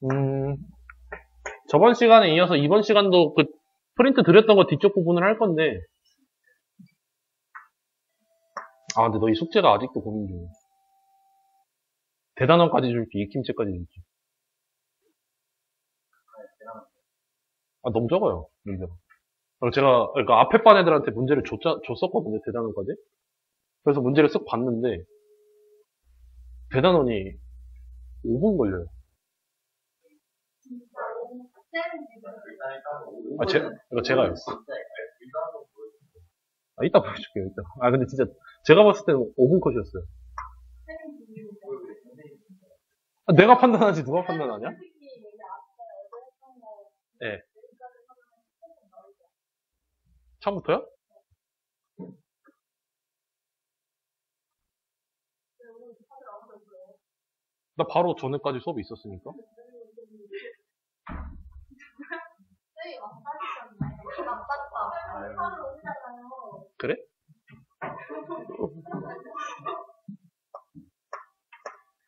음, 저번 시간에 이어서 이번 시간도 그 프린트 드렸던 거 뒤쪽 부분을 할 건데, 근데 너 이 숙제가 아직도 고민 중이야. 대단원까지 줄게, 익힘체까지 줄게. 너무 적어요, 문제가. 그러니까 앞에 반 애들한테 문제를 줬었거든요, 대단원까지. 그래서 문제를 쓱 봤는데, 대단원이 5분 걸려요. 이거 제가요. 이따 보여줄게요, 이따. 근데 진짜, 제가 봤을 때는 5분 컷이었어요. 내가 판단하지, 누가 판단하냐? 네. 처음부터요? 나 바로 전에까지 수업이 있었으니까. 그래?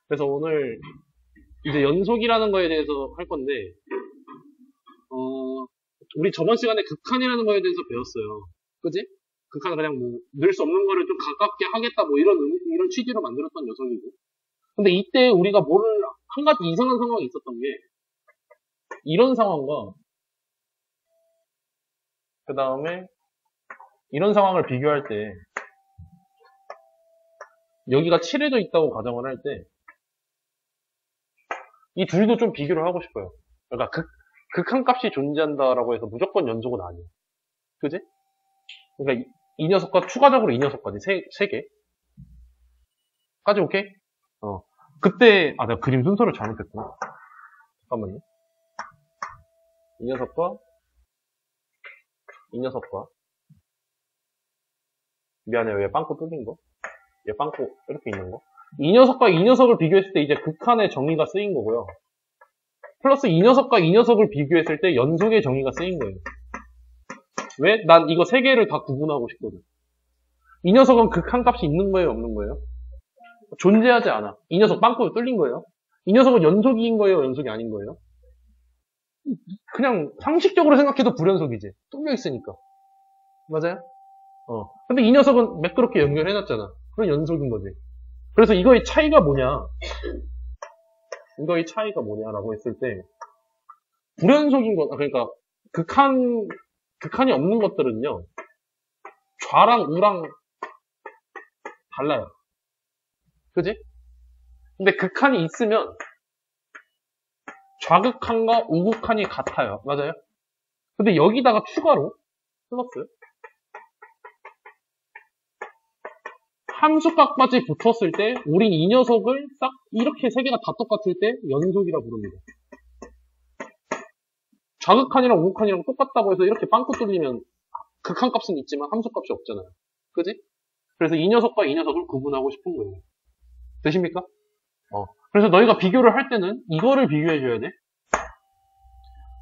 그래서 오늘 이제 연속이라는 거에 대해서 할 건데, 우리 저번 시간에 극한이라는 거에 대해서 배웠어요. 그지? 극한은 그냥 뭐, 늘 수 없는 거를 좀 가깝게 하겠다, 뭐 이런 취지로 만들었던 녀석이고. 근데 이때 우리가 한 가지 이상한 상황이 있었던 게, 이런 상황과, 그 다음에, 이런 상황을 비교할 때, 여기가 칠해져 있다고 가정을 할 때, 이 둘도 좀 비교를 하고 싶어요. 그러니까 극한 값이 존재한다라고 해서 무조건 연속은 아니에요. 그지? 그러니까 이 녀석과 추가적으로 이 녀석까지 세 개. 까지 오케이? 그때, 내가 그림 순서를 잘못했구나. 잠깐만요. 이 녀석과, 미안해요. 얘 빵꾸 뚫린 거. 얘 빵꾸 이렇게 있는 거. 이 녀석과 이 녀석을 비교했을 때 이제 극한의 정의가 쓰인 거고요. 플러스 이 녀석과 이 녀석을 비교했을 때 연속의 정의가 쓰인 거예요. 왜? 난 이거 세 개를 다 구분하고 싶거든. 이 녀석은 극한 값이 있는 거예요? 없는 거예요? 존재하지 않아. 이 녀석 빵꾸 뚫린 거예요? 이 녀석은 연속인 거예요? 연속이 아닌 거예요? 그냥 상식적으로 생각해도 불연속이지. 뚫려 있으니까. 맞아요? 근데 이 녀석은 매끄럽게 연결해놨잖아. 그럼 연속인 거지. 그래서 이거의 차이가 뭐냐라고 했을 때, 불연속인 거, 그러니까, 극한이 없는 것들은요, 좌랑 우랑 달라요. 그지? 근데 극한이 있으면, 좌극한과 우극한이 같아요. 맞아요? 근데 여기다가 추가로, 플러스, 함수값까지 붙었을 때 우린 이 녀석을 싹 이렇게 세 개가 다 똑같을 때 연속이라 부릅니다. 좌극한이랑 우극한이랑 똑같다고 해서 이렇게 빵꾸 뚫리면 극한값은 있지만 함수값이 없잖아요. 그지? 그래서 이 녀석과 이 녀석을 구분하고 싶은 거예요. 되십니까? 그래서 너희가 비교를 할 때는 이거를 비교해줘야 돼.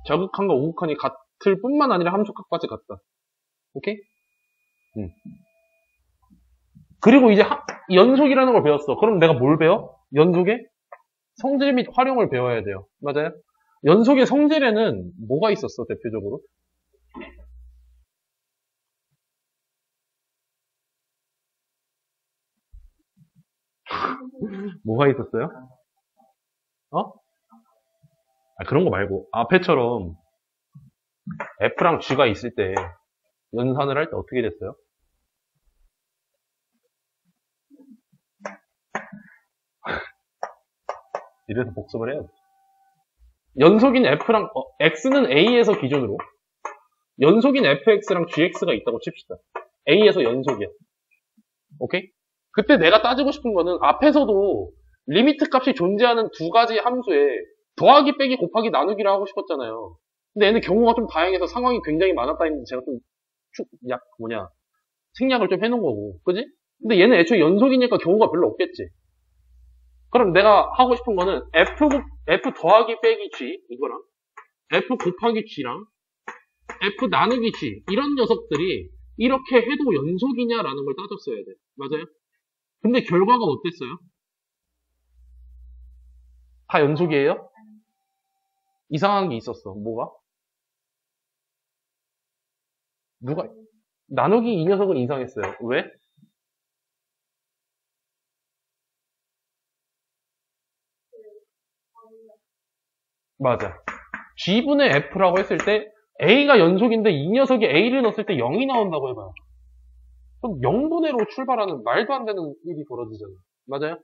좌극한과 우극한이 같을 뿐만 아니라 함수값까지 같다. 오케이? 그리고 이제 연속이라는 걸 배웠어. 그럼 내가 뭘 배워? 연속의 성질 및 활용을 배워야 돼요. 맞아요? 연속의 성질에는 뭐가 있었어, 대표적으로? 뭐가 있었어요? 그런 거 말고 앞에처럼 F랑 G가 있을 때 연산을 할 때 어떻게 됐어요? 이래서 복습을 해야 돼. 연속인 F랑, X는 A에서 기준으로, 연속인 FX랑 GX가 있다고 칩시다. A에서 연속이야. 오케이? 그때 내가 따지고 싶은 거는 앞에서도 리미트 값이 존재하는 두 가지 함수에 더하기, 빼기, 곱하기, 나누기를 하고 싶었잖아요. 근데 얘는 경우가 좀 다양해서 상황이 굉장히 많았다 했는데 제가 좀 생략을 좀 해놓은 거고. 그지? 근데 얘는 애초에 연속이니까 경우가 별로 없겠지. 그럼 내가 하고 싶은 거는 F 더하기 빼기 G 이거랑 F 곱하기 G랑 F 나누기 G 이런 녀석들이 이렇게 해도 연속이냐라는 걸 따졌어야 돼. 맞아요? 근데 결과가 어땠어요? 다 연속이에요? 이상한 게 있었어. 뭐가? 누가? 나누기 이 녀석은 이상했어요. 왜? 맞아. G분의 F라고 했을 때 A가 연속인데 이 녀석이 A를 넣었을 때 0이 나온다고 해봐요. 그럼 0분의로 출발하는 말도 안 되는 일이 벌어지잖아. 맞아요?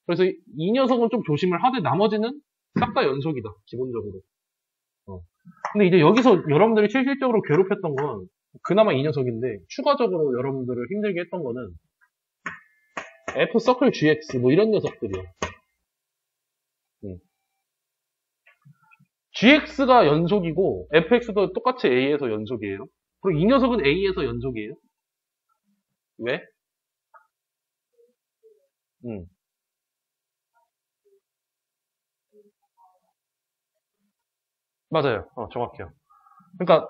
그래서 이 녀석은 좀 조심을 하되 나머지는 싹 다 연속이다. 기본적으로. 근데 이제 여기서 여러분들이 실질적으로 괴롭혔던 건 그나마 이 녀석인데 추가적으로 여러분들을 힘들게 했던 거는 F 서클 GX 뭐 이런 녀석들이야. GX가 연속이고 FX도 똑같이 A에서 연속이에요. 그리고 이 녀석은 A에서 연속이에요. 왜? 맞아요. 정확해요. 그러니까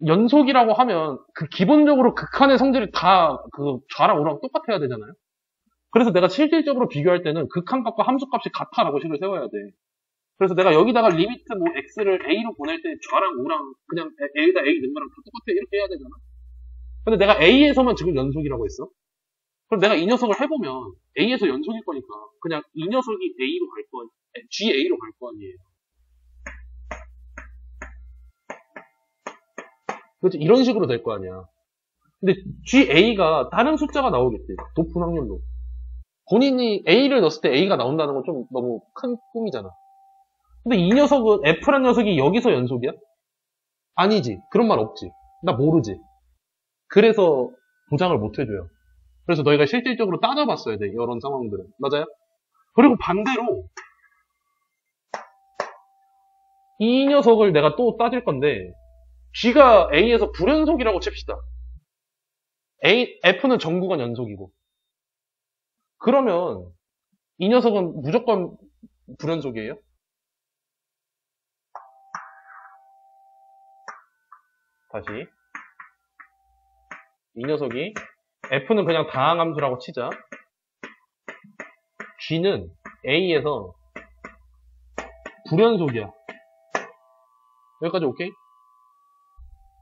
연속이라고 하면 그 기본적으로 극한의 성질이 다 그 좌랑 우랑 똑같아야 되잖아요. 그래서 내가 실질적으로 비교할 때는 극한값과 함수값이 같아라고 식을 세워야 돼. 그래서 내가 여기다가 리미트 뭐 x를 a로 보낼 때 좌랑 우랑 그냥 a에다 a 넣은 거랑 다 똑같아 이렇게 해야 되잖아. 근데 내가 a에서만 지금 연속이라고 했어. 그럼 내가 이 녀석을 해보면 a에서 연속일 거니까 그냥 이 녀석이 a로 갈 거, GA로 갈 거 아니에요. 그렇지? 이런 식으로 될 거 아니야. 근데 GA가 다른 숫자가 나오겠지. 높은 확률로. 본인이 A를 넣었을 때 A가 나온다는 건 좀 너무 큰 꿈이잖아. 근데 이 녀석은, F란 녀석이 여기서 연속이야? 아니지. 그런 말 없지. 나 모르지. 그래서 보장을 못 해줘요. 그래서 너희가 실질적으로 따져봤어야 돼. 이런 상황들은. 맞아요? 그리고 반대로 이 녀석을 내가 또 따질 건데 G가 A에서 불연속이라고 칩시다. F는 정구간 연속이고. 그러면 이 녀석은 무조건 불연속이에요? 다시. 이 녀석이 F는 그냥 다항함수라고 치자. G는 A에서 불연속이야. 여기까지 오케이?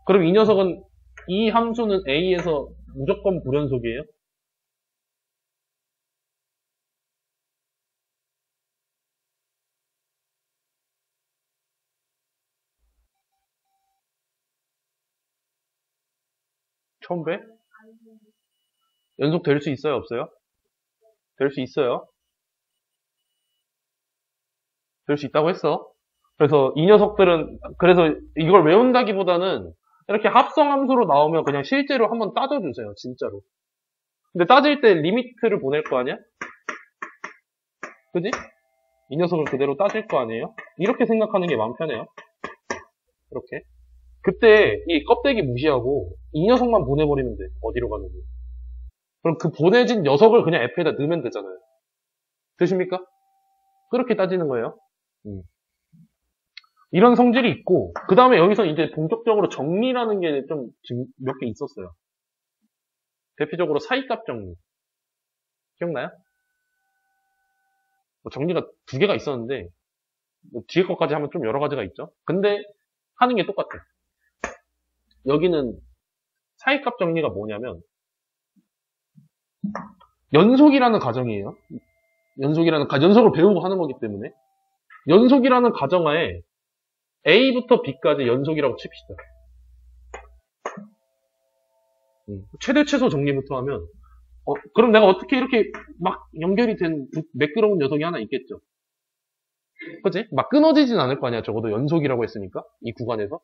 그럼 이 녀석은 이 함수는 A에서 무조건 불연속이에요? 처음 배? 연속 될 수 있어요? 없어요? 될 수 있어요. 될 수 있다고 했어. 그래서 이 녀석들은, 그래서 이걸 외운다기보다는 이렇게 합성함수로 나오면 그냥 실제로 한번 따져주세요. 진짜로. 근데 따질 때 리미트를 보낼 거 아니야? 그지? 이 녀석을 그대로 따질 거 아니에요? 이렇게 생각하는 게 마음 편해요. 이렇게. 그때 이 껍데기 무시하고 이 녀석만 보내버리면 돼. 어디로 가는지. 그럼 그 보내진 녀석을 그냥 F에다 넣으면 되잖아요. 되십니까? 그렇게 따지는 거예요. 이런 성질이 있고, 그 다음에 여기서 이제 본격적으로 정리라는 게 좀 몇 개 있었어요. 대표적으로 사이값 정리. 기억나요? 뭐 정리가 두 개가 있었는데, 뭐 뒤에 것까지 하면 좀 여러 가지가 있죠. 근데 하는 게 똑같아. 여기는 사이값 정리가 뭐냐면, 연속이라는 가정이에요. 연속을 배우고 하는 거기 때문에. 연속이라는 가정하에 A부터 B까지 연속이라고 칩시다. 최대 최소 정리부터 하면 그럼 내가 어떻게 이렇게 막 연결이 된 매끄러운 녀석이 하나 있겠죠. 그치? 막 끊어지진 않을 거 아니야. 적어도 연속이라고 했으니까 이 구간에서.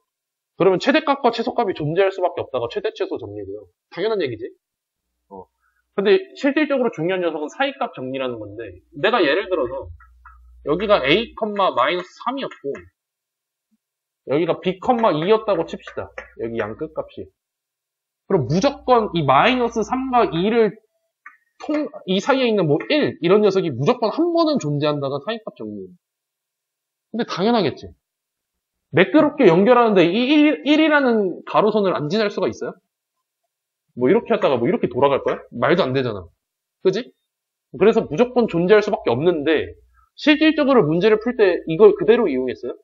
그러면 최대값과 최소값이 존재할 수밖에 없다가 최대 최소 정리고요. 당연한 얘기지. 근데 실질적으로 중요한 녀석은 사이값 정리라는 건데 내가 예를 들어서 여기가 A, -3이었고 여기가 B, 2였다고 칩시다. 여기 양 끝값이. 그럼 무조건 이 -3과 2를 이 사이에 있는 뭐 1, 이런 녀석이 무조건 한 번은 존재한다가 사이값 정리예요. 근데 당연하겠지. 매끄럽게 연결하는데 이 1이라는 가로선을 안 지날 수가 있어요? 뭐 이렇게 하다가 뭐 이렇게 돌아갈 거야? 말도 안 되잖아. 그지? 그래서 무조건 존재할 수밖에 없는데 실질적으로 문제를 풀 때 이걸 그대로 이용했어요?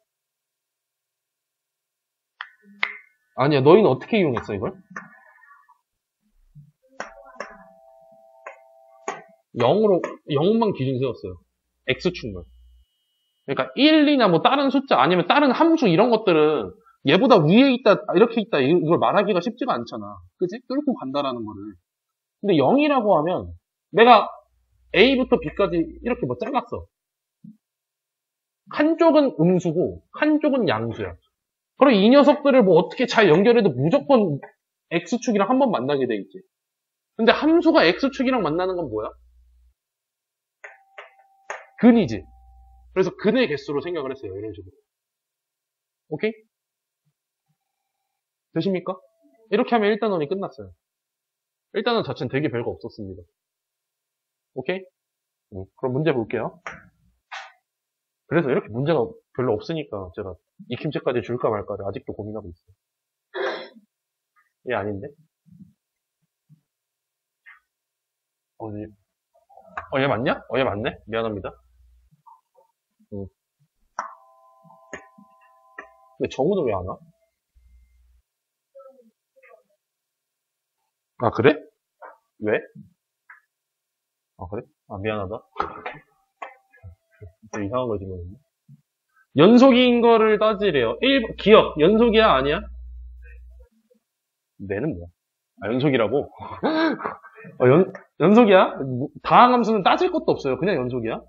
아니야, 너희는 어떻게 이용했어, 이걸? 0만 기준 세웠어요. X축만. 그러니까 1, 2나 뭐 다른 숫자 아니면 다른 함수 이런 것들은 얘보다 위에 있다, 이렇게 있다, 이걸 말하기가 쉽지가 않잖아. 그지? 뚫고 간다라는 거를. 근데 0이라고 하면 내가 A부터 B까지 이렇게 뭐 잘랐어. 한쪽은 음수고 한쪽은 양수야. 그럼 이 녀석들을 뭐 어떻게 잘 연결해도 무조건 X축이랑 한 번 만나게 돼 있지. 근데 함수가 X축이랑 만나는 건 뭐야? 근이지. 그래서 근의 개수로 생각을 했어요. 이런 식으로. 오케이? 되십니까? 이렇게 하면 1단원이 끝났어요. 1단원 자체는 되게 별거 없었습니다. 오케이? 그럼 문제 볼게요. 그래서 이렇게 문제가 별로 없으니까 제가 익힘제까지 줄까 말까를 아직도 고민하고 있어요. 얘 아닌데? 얘 맞냐? 얘 맞네? 미안합니다. 근데 정우는 왜 안 와? 아, 그래? 왜? 아, 그래? 아, 미안하다. 진짜 이상한 거지, 뭐. 연속인 거를 따지래요. 기억, 연속이야, 아니야? 내는 뭐야? 아, 연속이라고? 연속이야? 다항함수는 따질 것도 없어요. 그냥 연속이야?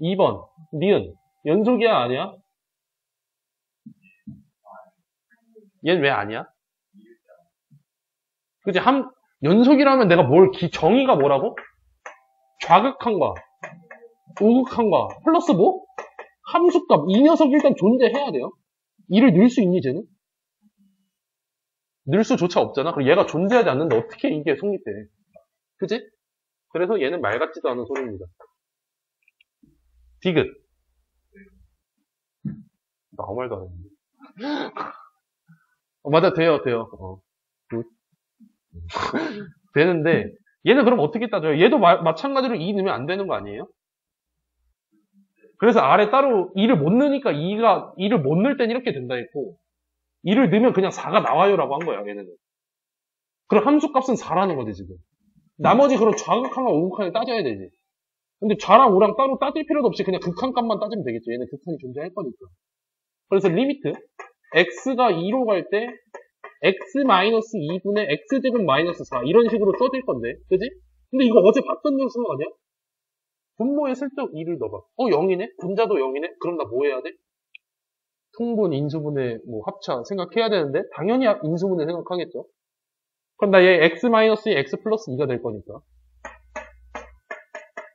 2번, 니은. 연속이야, 아니야? 얘는 왜 아니야? 그치, 연속이라면 내가 정의가 뭐라고? 좌극한과, 우극한과, 플러스 뭐? 함수값. 이 녀석 일단 존재해야 돼요. 이를 넣을 수 있니, 쟤는? 넣을 수조차 없잖아. 그리고 얘가 존재하지 않는데 어떻게 이게 성립해? 그지? 그래서 얘는 말 같지도 않은 소리입니다. 디귿. 나 아무 말도 안 했는데. 맞아, 돼요. 되는데, 얘는 그럼 어떻게 따져요? 얘도 마찬가지로 2 넣으면 안 되는 거 아니에요? 그래서 아래 따로 2를 못 넣으니까 2를 못 넣을 땐 이렇게 된다 했고, 2를 넣으면 그냥 4가 나와요라고 한 거야, 얘네는. 그럼 함수값은 4라는 거지, 지금. 나머지 그럼 좌극한과 우극한을 따져야 되지. 근데 좌랑 우랑 따로 따질 필요도 없이 그냥 극한 값만 따지면 되겠죠. 얘는 극한이 존재할 거니까. 그래서 리미트 x가 2로 갈 때 x-2분의 x제곱 마이너스 4 이런 식으로 써질 건데, 그지? 근데 이거 어제 봤던 뉴스 아니야? 분모에 슬쩍 2를 넣어봐. 0이네? 분자도 0이네? 그럼 나 뭐 해야 돼? 통분, 인수분해, 뭐 합차 생각해야 되는데 당연히 인수분해 생각하겠죠. 그럼 나 얘 x-2, x 플러스 2가 될 거니까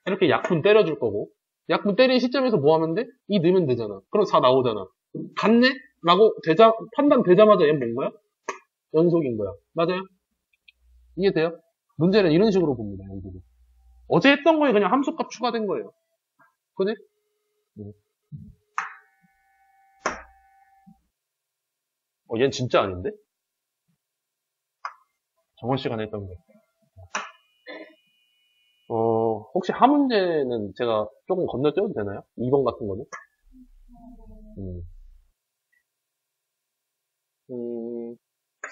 이렇게 약분 때려줄 거고, 약분 때리는 시점에서 뭐 하면 돼? 2 넣으면 되잖아. 그럼 4 나오잖아. 같네? 라고 판단되자마자 얘는 뭔 거야? 연속인 거야. 맞아요? 이해돼요? 문제는 이런 식으로 봅니다. 연속은. 어제 했던 거에 그냥 함수값 추가된 거예요. 그지? 얘는 진짜 아닌데? 저번 시간에 했던 거. 혹시 하 문제는 제가 조금 건너뛰어도 되나요? 2번 같은 거는?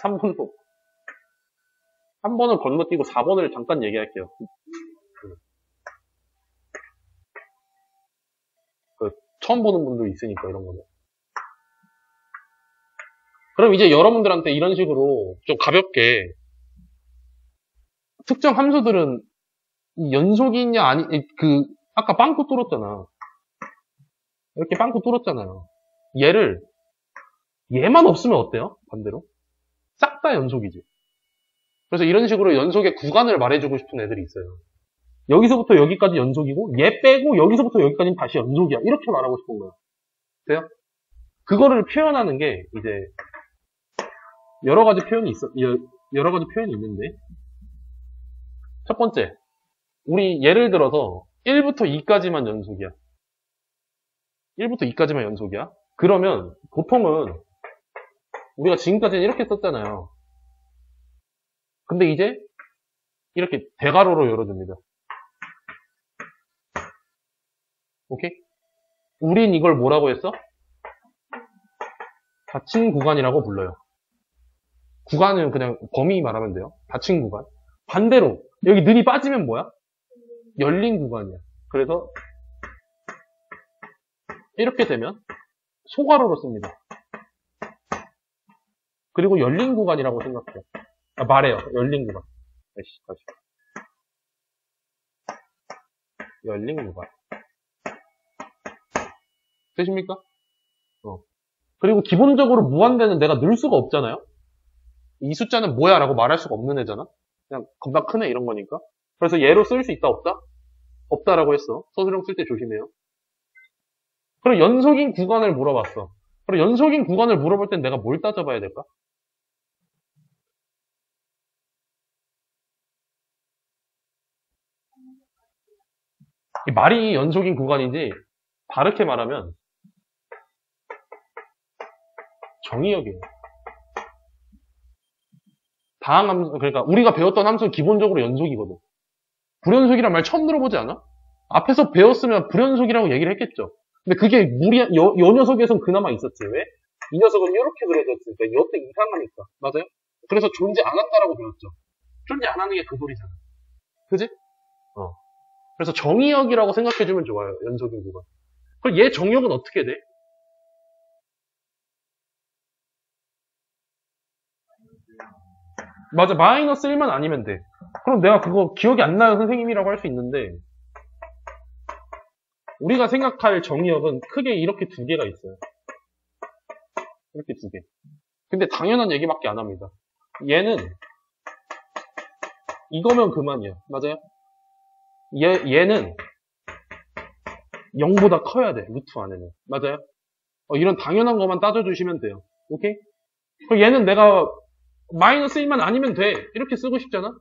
3번도. 3번을 건너뛰고 4번을 잠깐 얘기할게요. 처음 보는 분도 있으니까, 이런 거는. 그럼 이제 여러분들한테 이런 식으로 좀 가볍게 특정 함수들은 연속이냐, 아까 빵꾸 뚫었잖아. 이렇게 빵꾸 뚫었잖아요. 얘만 없으면 어때요? 반대로? 싹 다 연속이지. 그래서 이런 식으로 연속의 구간을 말해주고 싶은 애들이 있어요. 여기서부터 여기까지 연속이고, 얘 빼고 여기서부터 여기까지는 다시 연속이야. 이렇게 말하고 싶은 거야. 돼요? 그거를 표현하는 게, 이제, 여러 가지 표현이 있는데, 첫 번째, 우리 예를 들어서 1부터 2까지만 연속이야. 1부터 2까지만 연속이야. 그러면 보통은 우리가 지금까지는 이렇게 썼잖아요. 근데 이제 이렇게 대괄호로 열어줍니다. 오케이? 우린 이걸 뭐라고 했어? 닫힌 구간이라고 불러요. 구간은 그냥 범위 말하면 돼요. 닫힌 구간. 반대로 여기 는이 빠지면 뭐야? 열린 구간이야. 그래서 이렇게 되면 소괄호로 씁니다. 그리고 열린 구간이라고 생각해요. 말해요. 열린 구간. 다시. 열린 구간. 되십니까? 그리고 기본적으로 무한대는 내가 넣을 수가 없잖아요? 이 숫자는 뭐야? 라고 말할 수가 없는 애잖아? 그냥 겁나 큰 애 이런 거니까. 그래서 얘로 쓸 수 있다, 없다? 없다라고 했어. 서술형 쓸 때 조심해요. 그럼 연속인 구간을 물어봤어. 그럼 연속인 구간을 물어볼 땐 내가 뭘 따져봐야 될까? 이 말이 연속인 구간인지 다르게 말하면 정의역이에요. 다항 함수, 그러니까 우리가 배웠던 함수는 기본적으로 연속이거든. 불연속이란 말 처음 들어보지 않아? 앞에서 배웠으면 불연속이라고 얘기를 했겠죠. 근데 그게 요 녀석에선 그나마 있었지. 왜? 이 녀석은 이렇게 그려졌으니까 이것도 이상하니까. 맞아요? 그래서 존재 안 한다라고 배웠죠. 존재 안 하는 게 그 소리잖아. 그지? 그래서 정의역이라고 생각해주면 좋아요. 연속인 구간. 그럼 얘 정의역은 어떻게 돼? 맞아. 마이너스 1만 아니면 돼. 그럼 내가 그거 기억이 안 나는 선생님이라고 할 수 있는데 우리가 생각할 정의역은 크게 이렇게 두 개가 있어요. 이렇게 두 개. 근데 당연한 얘기밖에 안 합니다. 얘는 이거면 그만이야. 맞아요? 얘는 0보다 커야 돼. 루트 안에는. 맞아요? 이런 당연한 것만 따져주시면 돼요. 오케이? 그럼 얘는 내가 마이너스 1만 아니면 돼. 이렇게 쓰고 싶잖아?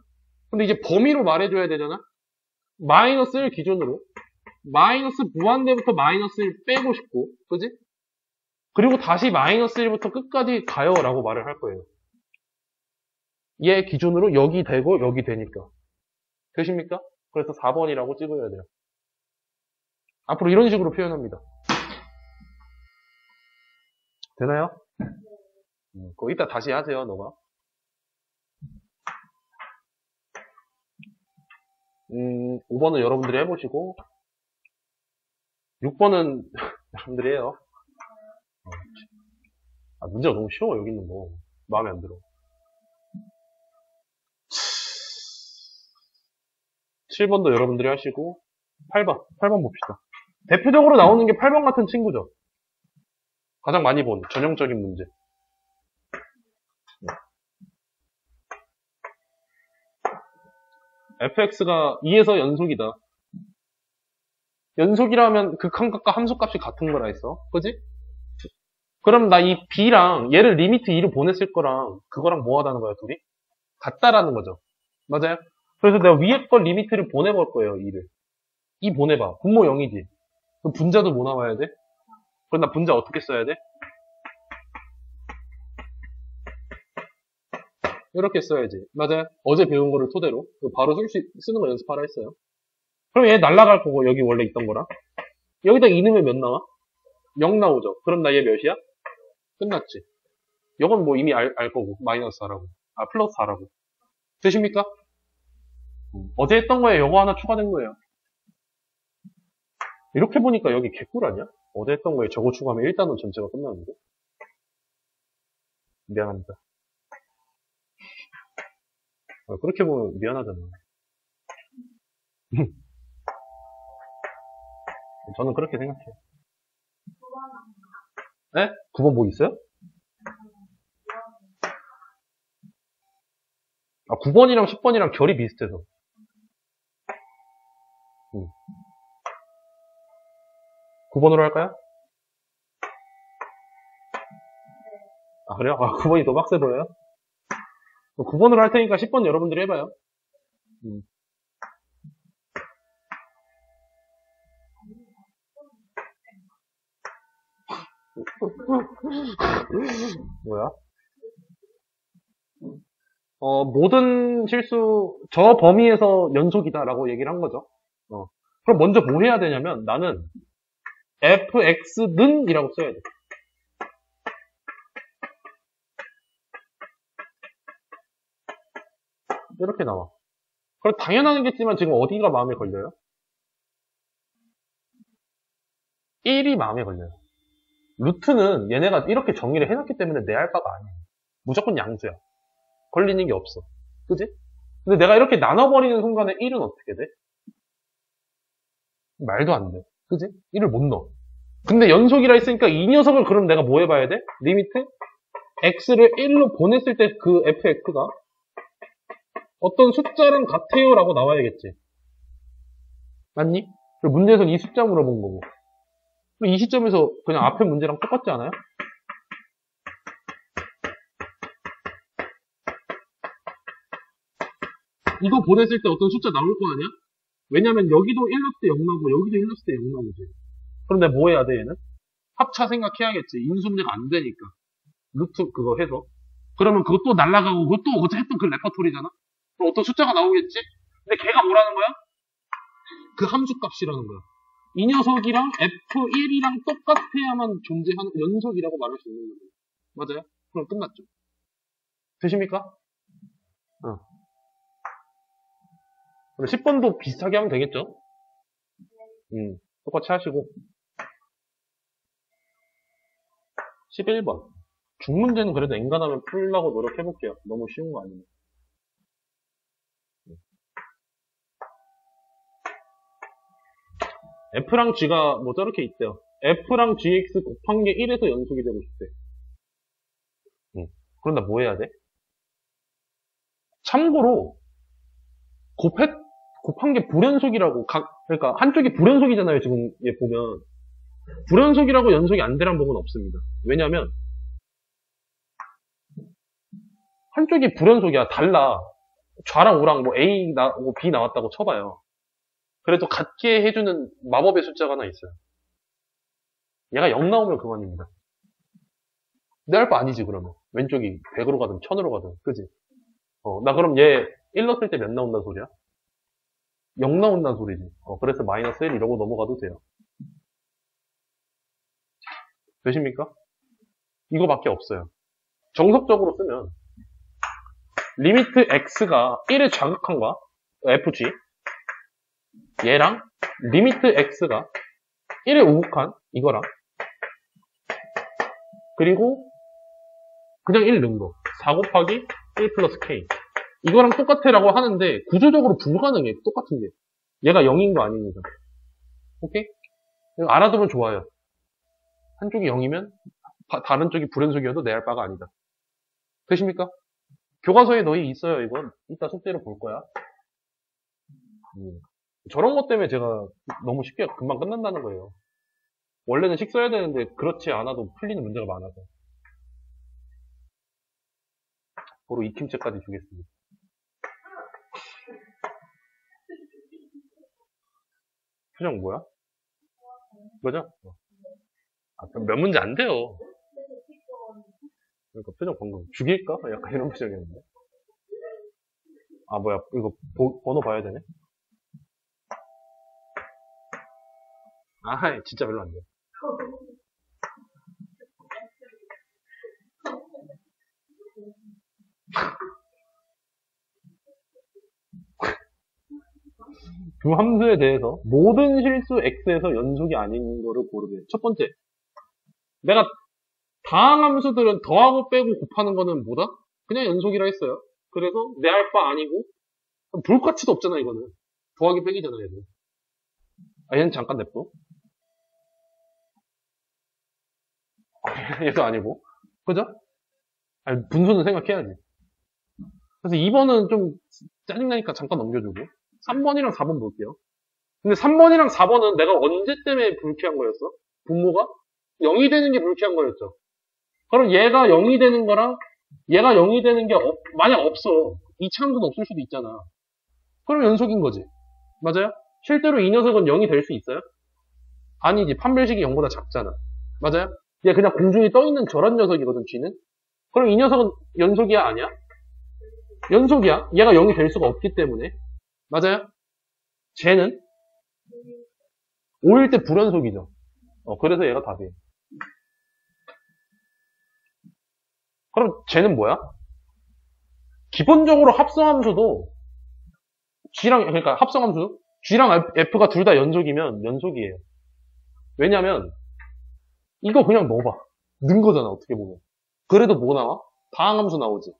근데 이제 범위로 말해줘야 되잖아? 마이너스 1 기준으로 마이너스 무한대부터 마이너스 1 빼고 싶고, 그지? 그리고 다시 마이너스 1부터 끝까지 가요 라고 말을 할 거예요. 얘 기준으로 여기 되고 여기 되니까. 되십니까? 그래서 4번이라고 찍어야 돼요. 앞으로 이런 식으로 표현합니다. 되나요? 그거 이따 다시 하세요, 너가. 5번은 여러분들이 해보시고 6번은 여러분들이 해요. 문제가 너무 쉬워. 여기 있는 거 마음에 안 들어. 7번도 여러분들이 하시고 8번 봅시다. 대표적으로 나오는 게 8번 같은 친구죠. 가장 많이 본 전형적인 문제. fx가 2에서 연속이다. 연속이라면 극한값과 함수값이 같은 거라 했어. 그지? 그럼 나 이 b랑 얘를 리미트 2로 보냈을 거랑 그거랑 뭐 하다는 거야, 둘이? 같다라는 거죠. 맞아요? 그래서 내가 위에 걸 리미트를 보내볼 거예요, 2를. 2 보내봐. 분모 0이지. 그럼 분자도 뭐 나와야 돼? 그럼 나 분자 어떻게 써야 돼? 이렇게 써야지. 맞아요? 어제 배운 거를 토대로 바로 쓰는 거 연습하라 했어요. 그럼 얘 날라갈 거고 여기 원래 있던 거랑 여기다 2 넣으면 몇 나와? 0 나오죠. 그럼 나 얘 몇이야? 끝났지. 이건 뭐 이미 알 거고 마이너스 4라고. 플러스 4라고. 되십니까? 어제 했던 거에 요거 하나 추가된 거예요. 이렇게 보니까 여기 개꿀 아니야? 어제 했던 거에 저거 추가하면 일단은 전체가 끝나는데. 미안합니다. 그렇게 보면 미안하잖아. 저는 그렇게 생각해요. 네? 9번 뭐 있어요? 9번이랑 10번이랑 결이 비슷해서. 9번으로 할까요? 그래요? 9번이 더 빡세 보여요? 9번으로 할 테니까 10번 여러분들이 해봐요. 뭐야? 모든 실수, 저 범위에서 연속이다라고 얘기를 한 거죠. 그럼 먼저 뭐 해야 되냐면, 나는 fx는 이라고 써야 돼. 이렇게 나와. 그럼 당연하겠지만 지금 어디가 마음에 걸려요? 1이 마음에 걸려요. 루트는 얘네가 이렇게 정의를 해놨기 때문에 내 알바가 아니야. 무조건 양수야. 걸리는 게 없어. 그지? 근데 내가 이렇게 나눠버리는 순간에 1은 어떻게 돼? 말도 안 돼. 그지? 1을 못 넣어. 근데 연속이라 했으니까 이 녀석을 그럼 내가 뭐 해봐야 돼? 리미트 x를 1로 보냈을 때 그 fx가 어떤 숫자랑 같아요 라고 나와야겠지. 맞니? 그리고 문제에서는 이 숫자 물어본 거고. 이 시점에서 그냥 앞에 문제랑 똑같지 않아요? 이거 보냈을 때 어떤 숫자 나올 거 아니야? 왜냐면 여기도 1 넣을 때 0 나오고 여기도 1 넣을 때 0 나오지. 그럼 내가 뭐 해야 돼 얘는? 합차 생각해야겠지. 인수분해가 안 되니까. 루트 그거 해서. 그러면 그것도 날아가고 그것도 어제 했던 그 레퍼토리잖아? 그럼 어떤 숫자가 나오겠지? 근데 걔가 뭐라는 거야? 그 함수 값이라는 거야. 이 녀석이랑 F1이랑 똑같아야만 존재하는 연속이라고 말할 수 있는 거예요. 맞아요? 그럼 끝났죠. 되십니까? 10번도 비슷하게 하면 되겠죠? 똑같이 하시고. 11번. 중문제는 그래도 엔간하면 풀려고 노력해볼게요. 너무 쉬운 거 아니면. F랑 G가 뭐 저렇게 있대요. F랑 GX 곱한 게 1에서 연속이 되고 싶대. 그럼 나 뭐 해야 돼? 참고로 곱한 게 불연속이라고 그러니까 한쪽이 불연속이잖아요. 지금 얘 보면 불연속이라고 연속이 안 되란 법은 없습니다. 왜냐면 한쪽이 불연속이야. 달라. 좌랑 우랑 뭐 A 나오고 B 나왔다고 쳐봐요. 그래도 같게 해주는 마법의 숫자가 하나 있어요. 얘가 0 나오면 그만입니다. 내 할 바 아니지 그러면. 왼쪽이 100으로 가든 1000으로 가든 그지? 나 그럼 얘 1 넣었을 때 몇 나온다는 소리야? 0 나온다는 소리지. 그래서 마이너스 1 이러고 넘어가도 돼요. 되십니까? 이거밖에 없어요. 정석적으로 쓰면 리미트 x가 1을 자극한 거야. fg 얘랑 리미트 x가 1을 우극한 이거랑 그리고 그냥 1 넣은 거 4 곱하기 1 플러스 k 이거랑 똑같아 라고 하는데 구조적으로 불가능해. 똑같은 게 얘가 0인 거 아닙니다. 오케이? 알아두면 좋아요. 한쪽이 0이면 다른 쪽이 불연속이어도 내 할 바가 아니다. 되십니까? 교과서에 너희 있어요. 이건 이따 숙제로 볼 거야. 저런 것 때문에 제가 너무 쉽게 금방 끝난다는 거예요. 원래는 식 써야 되는데 그렇지 않아도 풀리는 문제가 많아서. 바로 익힘체까지 주겠습니다. 표정 뭐야? 그거죠? 몇 문제 안 돼요. 그러니까 표정 방금 죽일까? 약간 이런 표정이었는데. 뭐야 이거 번호 봐야 되네. 진짜 별로 안 돼. 두 함수에 대해서 모든 실수 x에서 연속이 아닌 거를 고르게. 첫 번째, 내가 다항 함수들은 더하고 빼고 곱하는 거는 뭐다? 그냥 연속이라 했어요. 그래서 내 할 바 아니고 볼 가치도 없잖아 이거는. 더하기 빼기잖아 얘는. 얘는 잠깐 냅둬. 얘도 아니고. 그죠? 분수는 생각해야지. 그래서 2번은 좀 짜증나니까 잠깐 넘겨주고 3번이랑 4번 볼게요. 근데 3번이랑 4번은 내가 언제 때문에 불쾌한 거였어? 분모가 0이 되는 게 불쾌한 거였죠. 그럼 얘가 0이 되는 거랑 얘가 0이 되는 게 만약 없어. 이차함수는 없을 수도 있잖아. 그럼 연속인 거지. 맞아요? 실제로 이 녀석은 0이 될 수 있어요? 아니지. 판별식이 0보다 작잖아. 맞아요? 얘 그냥 공중에 떠있는 저런 녀석이거든, G는. 그럼 이 녀석은 연속이야, 아니야? 연속이야. 얘가 0이 될 수가 없기 때문에. 맞아요? 쟤는 5일 때 불연속이죠. 그래서 얘가 답이에요. 그럼 쟤는 뭐야? 기본적으로 합성함수도 그러니까 합성함수 G랑 F가 둘 다 연속이면 연속이에요. 왜냐면 이거 그냥 넣어봐. 는 거잖아, 어떻게 보면. 그래도 뭐 나와? 다항함수 나오지.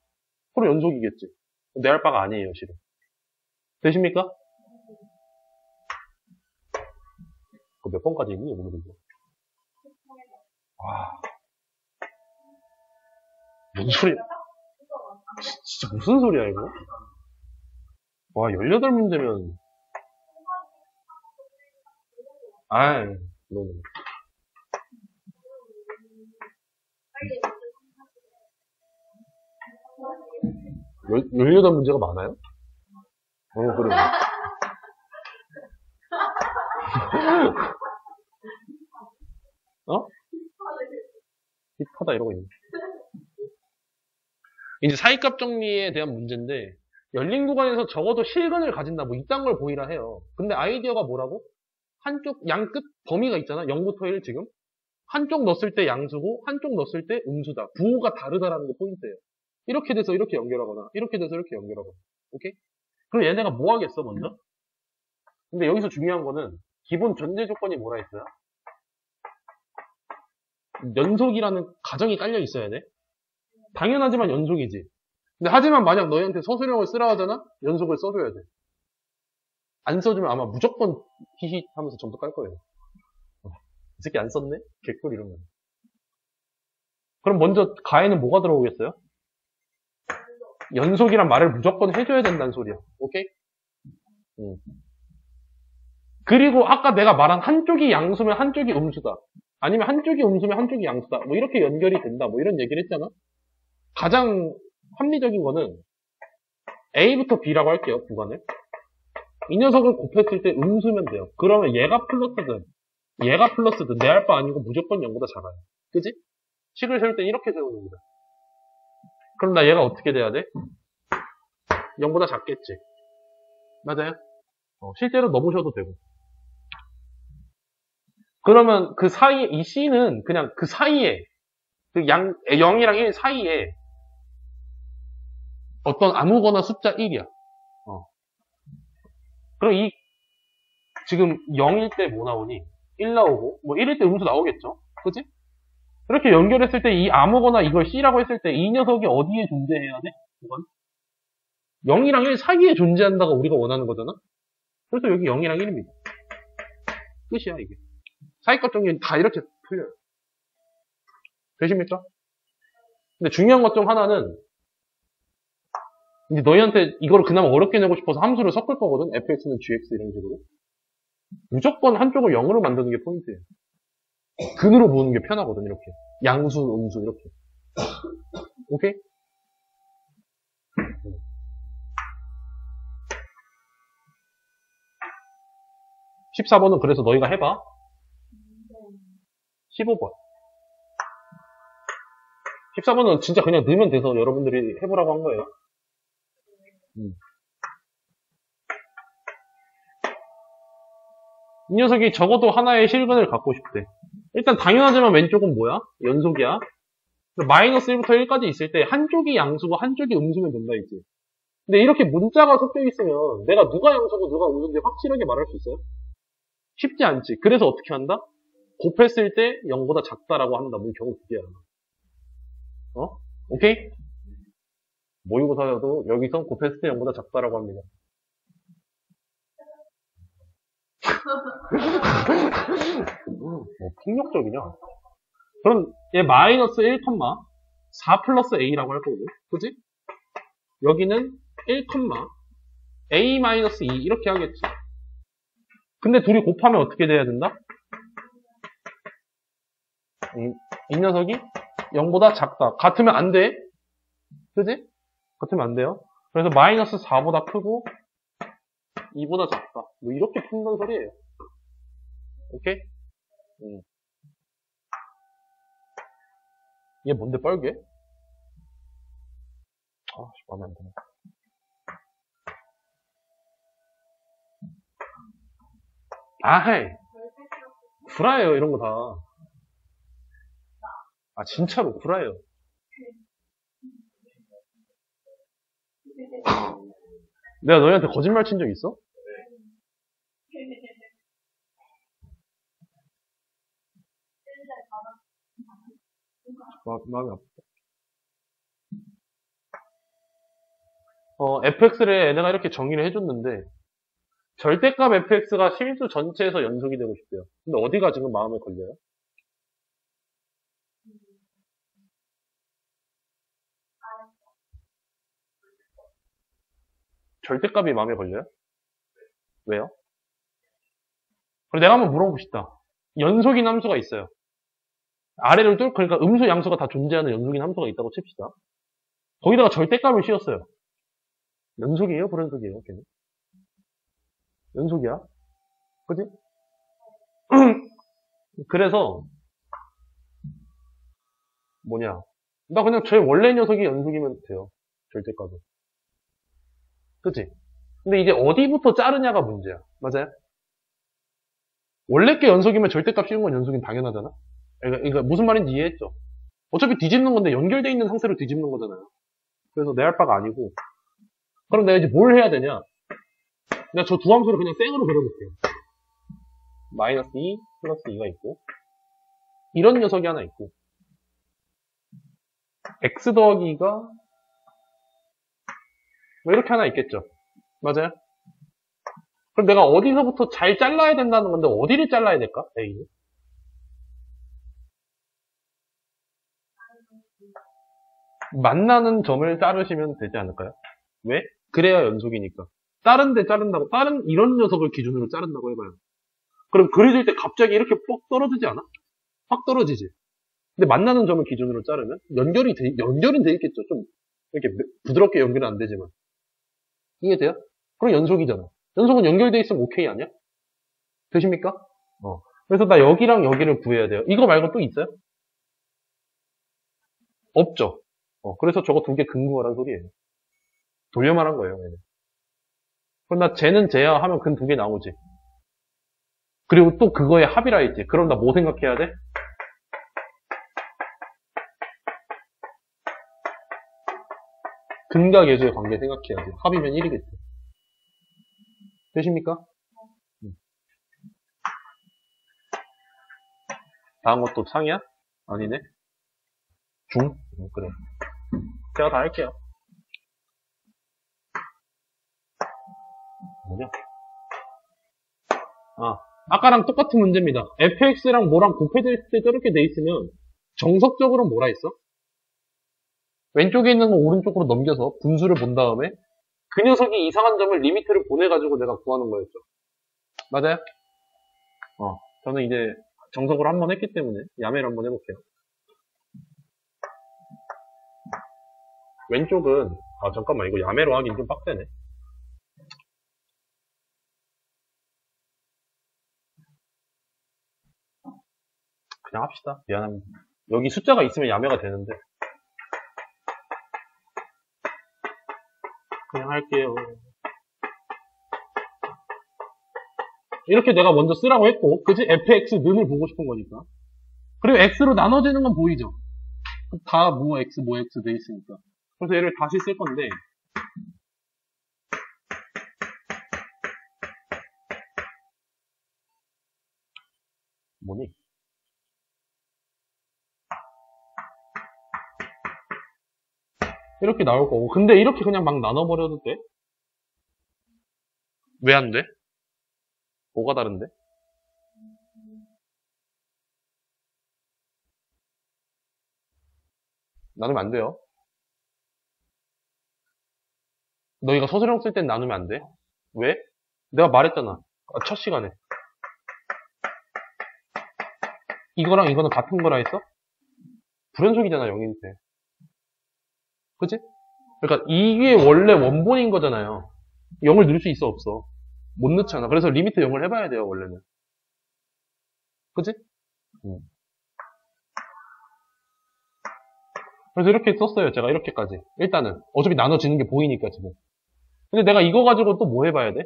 서로 연속이겠지. 내 할 바가 아니에요, 실은. 되십니까? 그거 몇 번까지 있니? 오늘은. 와. 뭔 소리야? 진짜 무슨 소리야, 이거? 와, 18문제면. 아이, 너무. 18문제가 많아요? 그래. 어? 힙하다 이러고 있네. 이제 사이값 정리에 대한 문제인데, 열린 구간에서 적어도 실근을 가진다, 뭐 이딴 걸 보이라 해요. 근데 아이디어가 뭐라고? 한쪽 양끝 범위가 있잖아. 0부터 1 지금. 한쪽 넣었을 때 양수고 한쪽 넣었을 때 음수다. 부호가 다르다라는 게 포인트예요. 이렇게 돼서 이렇게 연결하거나 이렇게 돼서 이렇게 연결하거나. 오케이? 그럼 얘네가 뭐 하겠어 먼저? 근데 여기서 중요한 거는 기본 전제 조건이 뭐라 했어요? 연속이라는 가정이 깔려 있어야 돼. 당연하지만 연속이지. 근데 하지만 만약 너희한테 서술형을 쓰라 하잖아? 연속을 써줘야 돼. 안 써주면 아마 무조건 히히 하면서 점수 깔 거예요. 이 새끼 안 썼네? 개꿀 이러면. 그럼 먼저 가에는 뭐가 들어오겠어요? 연속이란 말을 무조건 해줘야 된다는 소리야. 오케이? 그리고 아까 내가 말한 한쪽이 양수면 한쪽이 음수다. 아니면 한쪽이 음수면 한쪽이 양수다. 뭐 이렇게 연결이 된다. 뭐 이런 얘기를 했잖아. 가장 합리적인 거는 A부터 B라고 할게요. 구간을. 이 녀석을 곱했을 때 음수면 돼요. 그러면 얘가 플러스든 얘가 플러스든 내 할 바 아니고 무조건 0보다 작아요. 그지? 식을 세울 때 이렇게 세우는 겁니다. 그럼 나 얘가 어떻게 돼야 돼? 0보다 작겠지. 맞아요? 실제로 넣어보셔도 되고. 그러면 그 사이에, 이 C는 그냥 그 사이에, 그 0이랑 1 사이에 어떤 아무거나 숫자 1이야. 그럼 이, 지금 0일 때 뭐 나오니? 1 나오고, 뭐 1일 때 음수 나오겠죠? 그치? 이렇게 연결했을 때 이 아무거나 이걸 C라고 했을 때 이 녀석이 어디에 존재해야 돼? 이건? 0이랑 1 사이에 존재한다가 우리가 원하는 거잖아? 그래서 여기 0이랑 1입니다. 끝이야, 이게. 사이값 정리는 다 이렇게 풀려요. 되십니까? 근데 중요한 것 중 하나는, 이제 너희한테 이거를 그나마 어렵게 내고 싶어서 함수를 섞을 거거든? fx는 gx 이런 식으로. 무조건 한쪽을 0으로 만드는 게 포인트예요. 근으로 모으는 게 편하거든, 이렇게. 양수, 음수, 이렇게. 오케이? 14번은 그래서 너희가 해봐. 15번. 14번은 진짜 그냥 넣으면 돼서 여러분들이 해보라고 한 거예요. 이 녀석이 적어도 하나의 실근을 갖고 싶대. 일단 당연하지만 왼쪽은 뭐야? 연속이야. 마이너스 1부터 1까지 있을 때 한쪽이 양수고 한쪽이 음수면 된다 했지. 근데 이렇게 문자가 섞여 있으면 내가 누가 양수고 누가 음수인지 확실하게 말할 수 있어요? 쉽지 않지. 그래서 어떻게 한다? 곱했을 때 0보다 작다라고 한다. 뭐 경우 두 개야. 오케이? 모의고사여도 여기서 곱했을 때 0보다 작다라고 합니다. 뭐 폭력적이냐? 그럼 얘 마이너스 1, 4 플러스 a라고 할 거거든. 그지? 여기는 1, a 마이너스 2 이렇게 하겠지. 근데 둘이 곱하면 어떻게 돼야 된다? 이 녀석이 0보다 작다. 같으면 안 돼. 그지? 같으면 안 돼요. 그래서 마이너스 4보다 크고 2보다 작다. 뭐 이렇게 푼다는 소리예요. 오케이? 얘 뭔데 빨개? 마음에 안 드네. 아이, 구라예요, 이런 거 다. 진짜로 구라예요. 내가 너희한테 거짓말 친 적 있어? 마음이 아프다. fx를 얘네가 이렇게 정의를 해줬는데, 절대값 fx가 실수 전체에서 연속이 되고 싶대요. 근데 어디가 지금 마음에 걸려요? 절대값이 마음에 걸려요? 왜요? 그럼 내가 한번 물어봅시다. 연속인 함수가 있어요. 아래를 그러니까 음수 양수가 다 존재하는 연속인 함수가 있다고 칩시다. 거기다가 절대값을 씌웠어요. 연속이에요? 불연속이에요? 걔는? 연속이야? 그지? 그래서 뭐냐? 나 그냥 제 원래 녀석이 연속이면 돼요. 절대값은. 그치? 근데 이제 어디부터 자르냐가 문제야. 맞아요? 원래 게 연속이면 절대값 씌운 건 연속인 당연하잖아? 그러니까 무슨 말인지 이해했죠? 어차피 뒤집는 건데 연결돼 있는 상태로 뒤집는 거잖아요. 그래서 내 할 바가 아니고. 그럼 내가 이제 뭘 해야 되냐? 내가 저 두 함수를 그냥 생으로 그려볼게요. 마이너스 2, 플러스 2가 있고, 이런 녀석이 하나 있고, x 더하기가 뭐 이렇게 하나 있겠죠. 맞아요? 그럼 내가 어디서부터 잘 잘라야 된다는 건데 어디를 잘라야 될까? A는? 만나는 점을 자르시면 되지 않을까요? 왜? 그래야 연속이니까. 다른 데 자른다고, 다른 이런 녀석을 기준으로 자른다고 해봐요. 그럼 그려질 때 갑자기 이렇게 뻑 떨어지지 않아? 확 떨어지지. 근데 만나는 점을 기준으로 자르면 연결은 돼 있겠죠. 좀 이렇게 부드럽게 연결은 안 되지만. 이해돼요? 그럼 연속이잖아. 연속은 연결돼 있으면 오케이 아니야? 되십니까? 그래서 나 여기랑 여기를 구해야 돼요. 이거 말고 또 있어요? 없죠. 그래서 저거 두 개 근구하란 소리예요. 돌려 말한 거예요. 얘는. 그럼 나 쟤는 쟤야 하면 근 두 개 나오지. 그리고 또 그거에 합이라 했지. 그럼 나 뭐 생각해야 돼? 근과 계수의 관계 생각해야지. 합이면 1이겠지. 되십니까? 다음 것도 창이야? 아니네. 중? 그래. 제가 다 할게요. 뭐냐? 아까랑 똑같은 문제입니다. fx랑 뭐랑 곱해질 때 저렇게 돼 있으면 정석적으로 뭐라 했어? 왼쪽에 있는 거 오른쪽으로 넘겨서 분수를 본 다음에 그 녀석이 이상한 점을 리미트를 보내가지고 내가 구하는 거였죠. 맞아요? 저는 이제 정석으로 한번 했기 때문에 야매를 한번 해볼게요. 왼쪽은 잠깐만 이거 야매로 하긴 좀 빡세네. 그냥 합시다. 미안합니다. 여기 숫자가 있으면 야매가 되는데 그냥 할게요. 이렇게 내가 먼저 쓰라고 했고, 그지? fx 는을 보고 싶은 거니까. 그리고 x로 나눠지는 건 보이죠? 다 뭐 x 돼 있으니까. 그래서 얘를 다시 쓸 건데, 뭐니? 이렇게 나올 거고. 근데 이렇게 그냥 막 나눠버려도 돼? 왜 안 돼? 뭐가 다른데? 나누면 안 돼요. 너희가 서술형 쓸 땐 나누면 안 돼. 왜? 내가 말했잖아. 첫 시간에. 이거랑 이거는 같은 거라 했어? 불연속이잖아, 0인데. 그치? 그러니까 이게 원래 원본인 거잖아요. 0을 넣을 수 있어, 없어? 못 넣잖아. 그래서 리미트 0을 해봐야 돼요, 원래는. 그치? 그래서 이렇게 썼어요, 제가 이렇게까지. 일단은. 어차피 나눠지는 게 보이니까, 지금. 근데 내가 이거 가지고 또 뭐 해봐야 돼?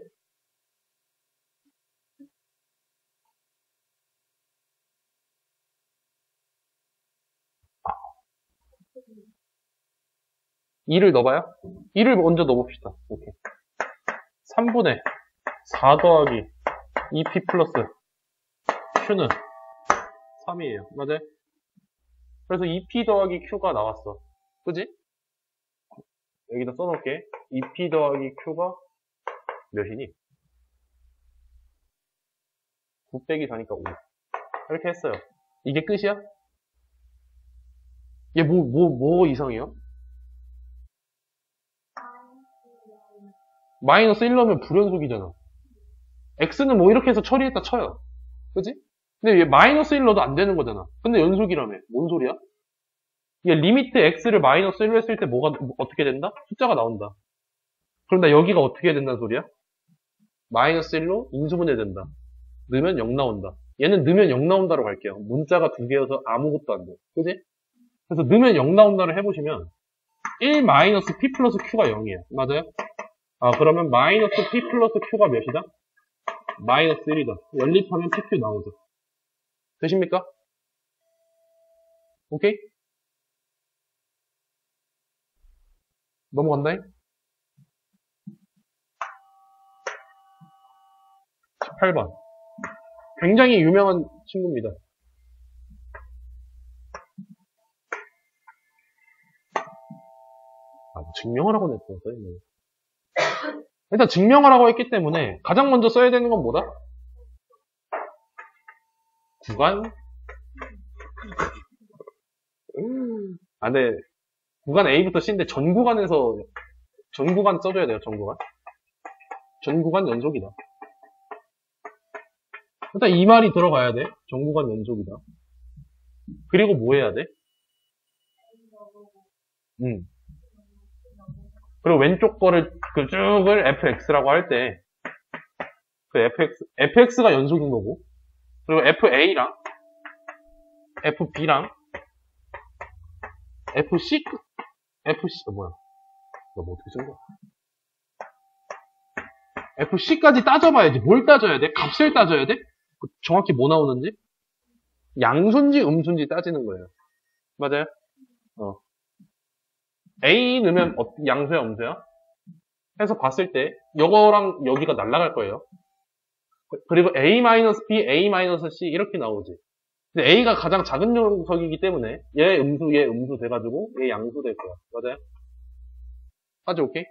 2를 넣어봐요? 2를 먼저 넣어봅시다. 오케이. 3분의 4 더하기 2p 플러스 q는 3이에요. 맞아요? 그래서 2p 더하기 q가 나왔어. 그지? 여기다 써놓을게. 2p 더하기 q가 몇이니? 9 빼기 4니까 5. 이렇게 했어요. 이게 끝이야? 얘 뭐 이상해요? 마이너스 1 넣으면 불연속이잖아. x는 뭐 이렇게 해서 처리했다 쳐요. 그지? 근데 얘 마이너스 1 넣어도 안 되는 거잖아. 근데 연속이라며. 뭔 소리야? 얘 리미트 x를 마이너스 1로 했을 때 뭐가 어떻게 된다? 숫자가 나온다. 그럼 나 여기가 어떻게 해야 된다는 소리야? 마이너스 1로 인수분해된다. 넣으면 0 나온다. 얘는 넣으면 0 나온다로 갈게요. 문자가 두 개여서 아무것도 안 돼. 그지? 그래서 넣으면 0 나온다를 해보시면 1 마이너스 p 플러스 q가 0이에요. 맞아요? 아, 그러면 마이너스 p 플러스 q가 몇이다? 마이너스 1이다. 연립하면 pq 나오죠. 되십니까? 오케이? 넘어간다잉? 18번. 굉장히 유명한 친구입니다. 증명하라고 냈어. 일단 증명하라고 했기 때문에 가장 먼저 써야 되는 건 뭐다? 구간? 네. 구간 A부터 C인데 전 구간 써줘야 돼요, 전 구간. 전 구간 연속이다. 일단 이 말이 들어가야 돼. 전 구간 연속이다. 그리고 뭐 해야 돼? 그리고 왼쪽 거를, 그 쭉을 fx라고 할 때, 그 fx가 연속인 거고, 그리고 fa랑, fb랑, fc, 뭐야. 너 뭐 어떻게 쓴 거야? fc까지 따져봐야지. 뭘 따져야 돼? 값을 따져야 돼? 정확히 뭐 나오는지? 양수인지 음수인지 따지는 거예요. 맞아요? A 넣으면 양수야, 음수야? 해서 봤을 때, 요거랑 여기가 날아갈 거예요. 그리고 A-B, A-C 이렇게 나오지. 근데 A가 가장 작은 녀석이기 때문에 얘 음수 돼가지고 얘 양수 될 거야. 맞아요? 맞죠? 오케이?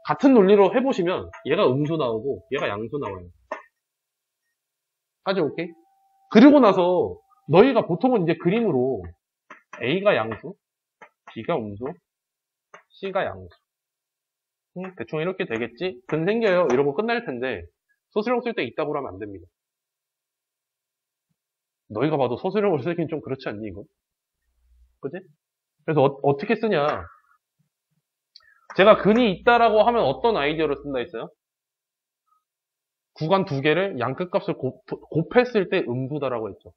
같은 논리로 해보시면 얘가 음수 나오고 얘가 양수 나와요. 맞죠? 오케이? 그리고 나서 너희가 보통은 이제 그림으로 A가 양수, B가 음수, C가 양수. 대충 이렇게 되겠지? 근 생겨요. 이러고 끝날 텐데 소수령 쓸 때 이따구로 하면 안 됩니다. 너희가 봐도 소수령을 쓰긴 좀 그렇지 않니, 이거? 그지? 그래서 어떻게 쓰냐? 제가 근이 있다라고 하면 어떤 아이디어를 쓴다 했어요? 구간 두 개를 양 끝값을 곱했을 때 음수다라고 했죠.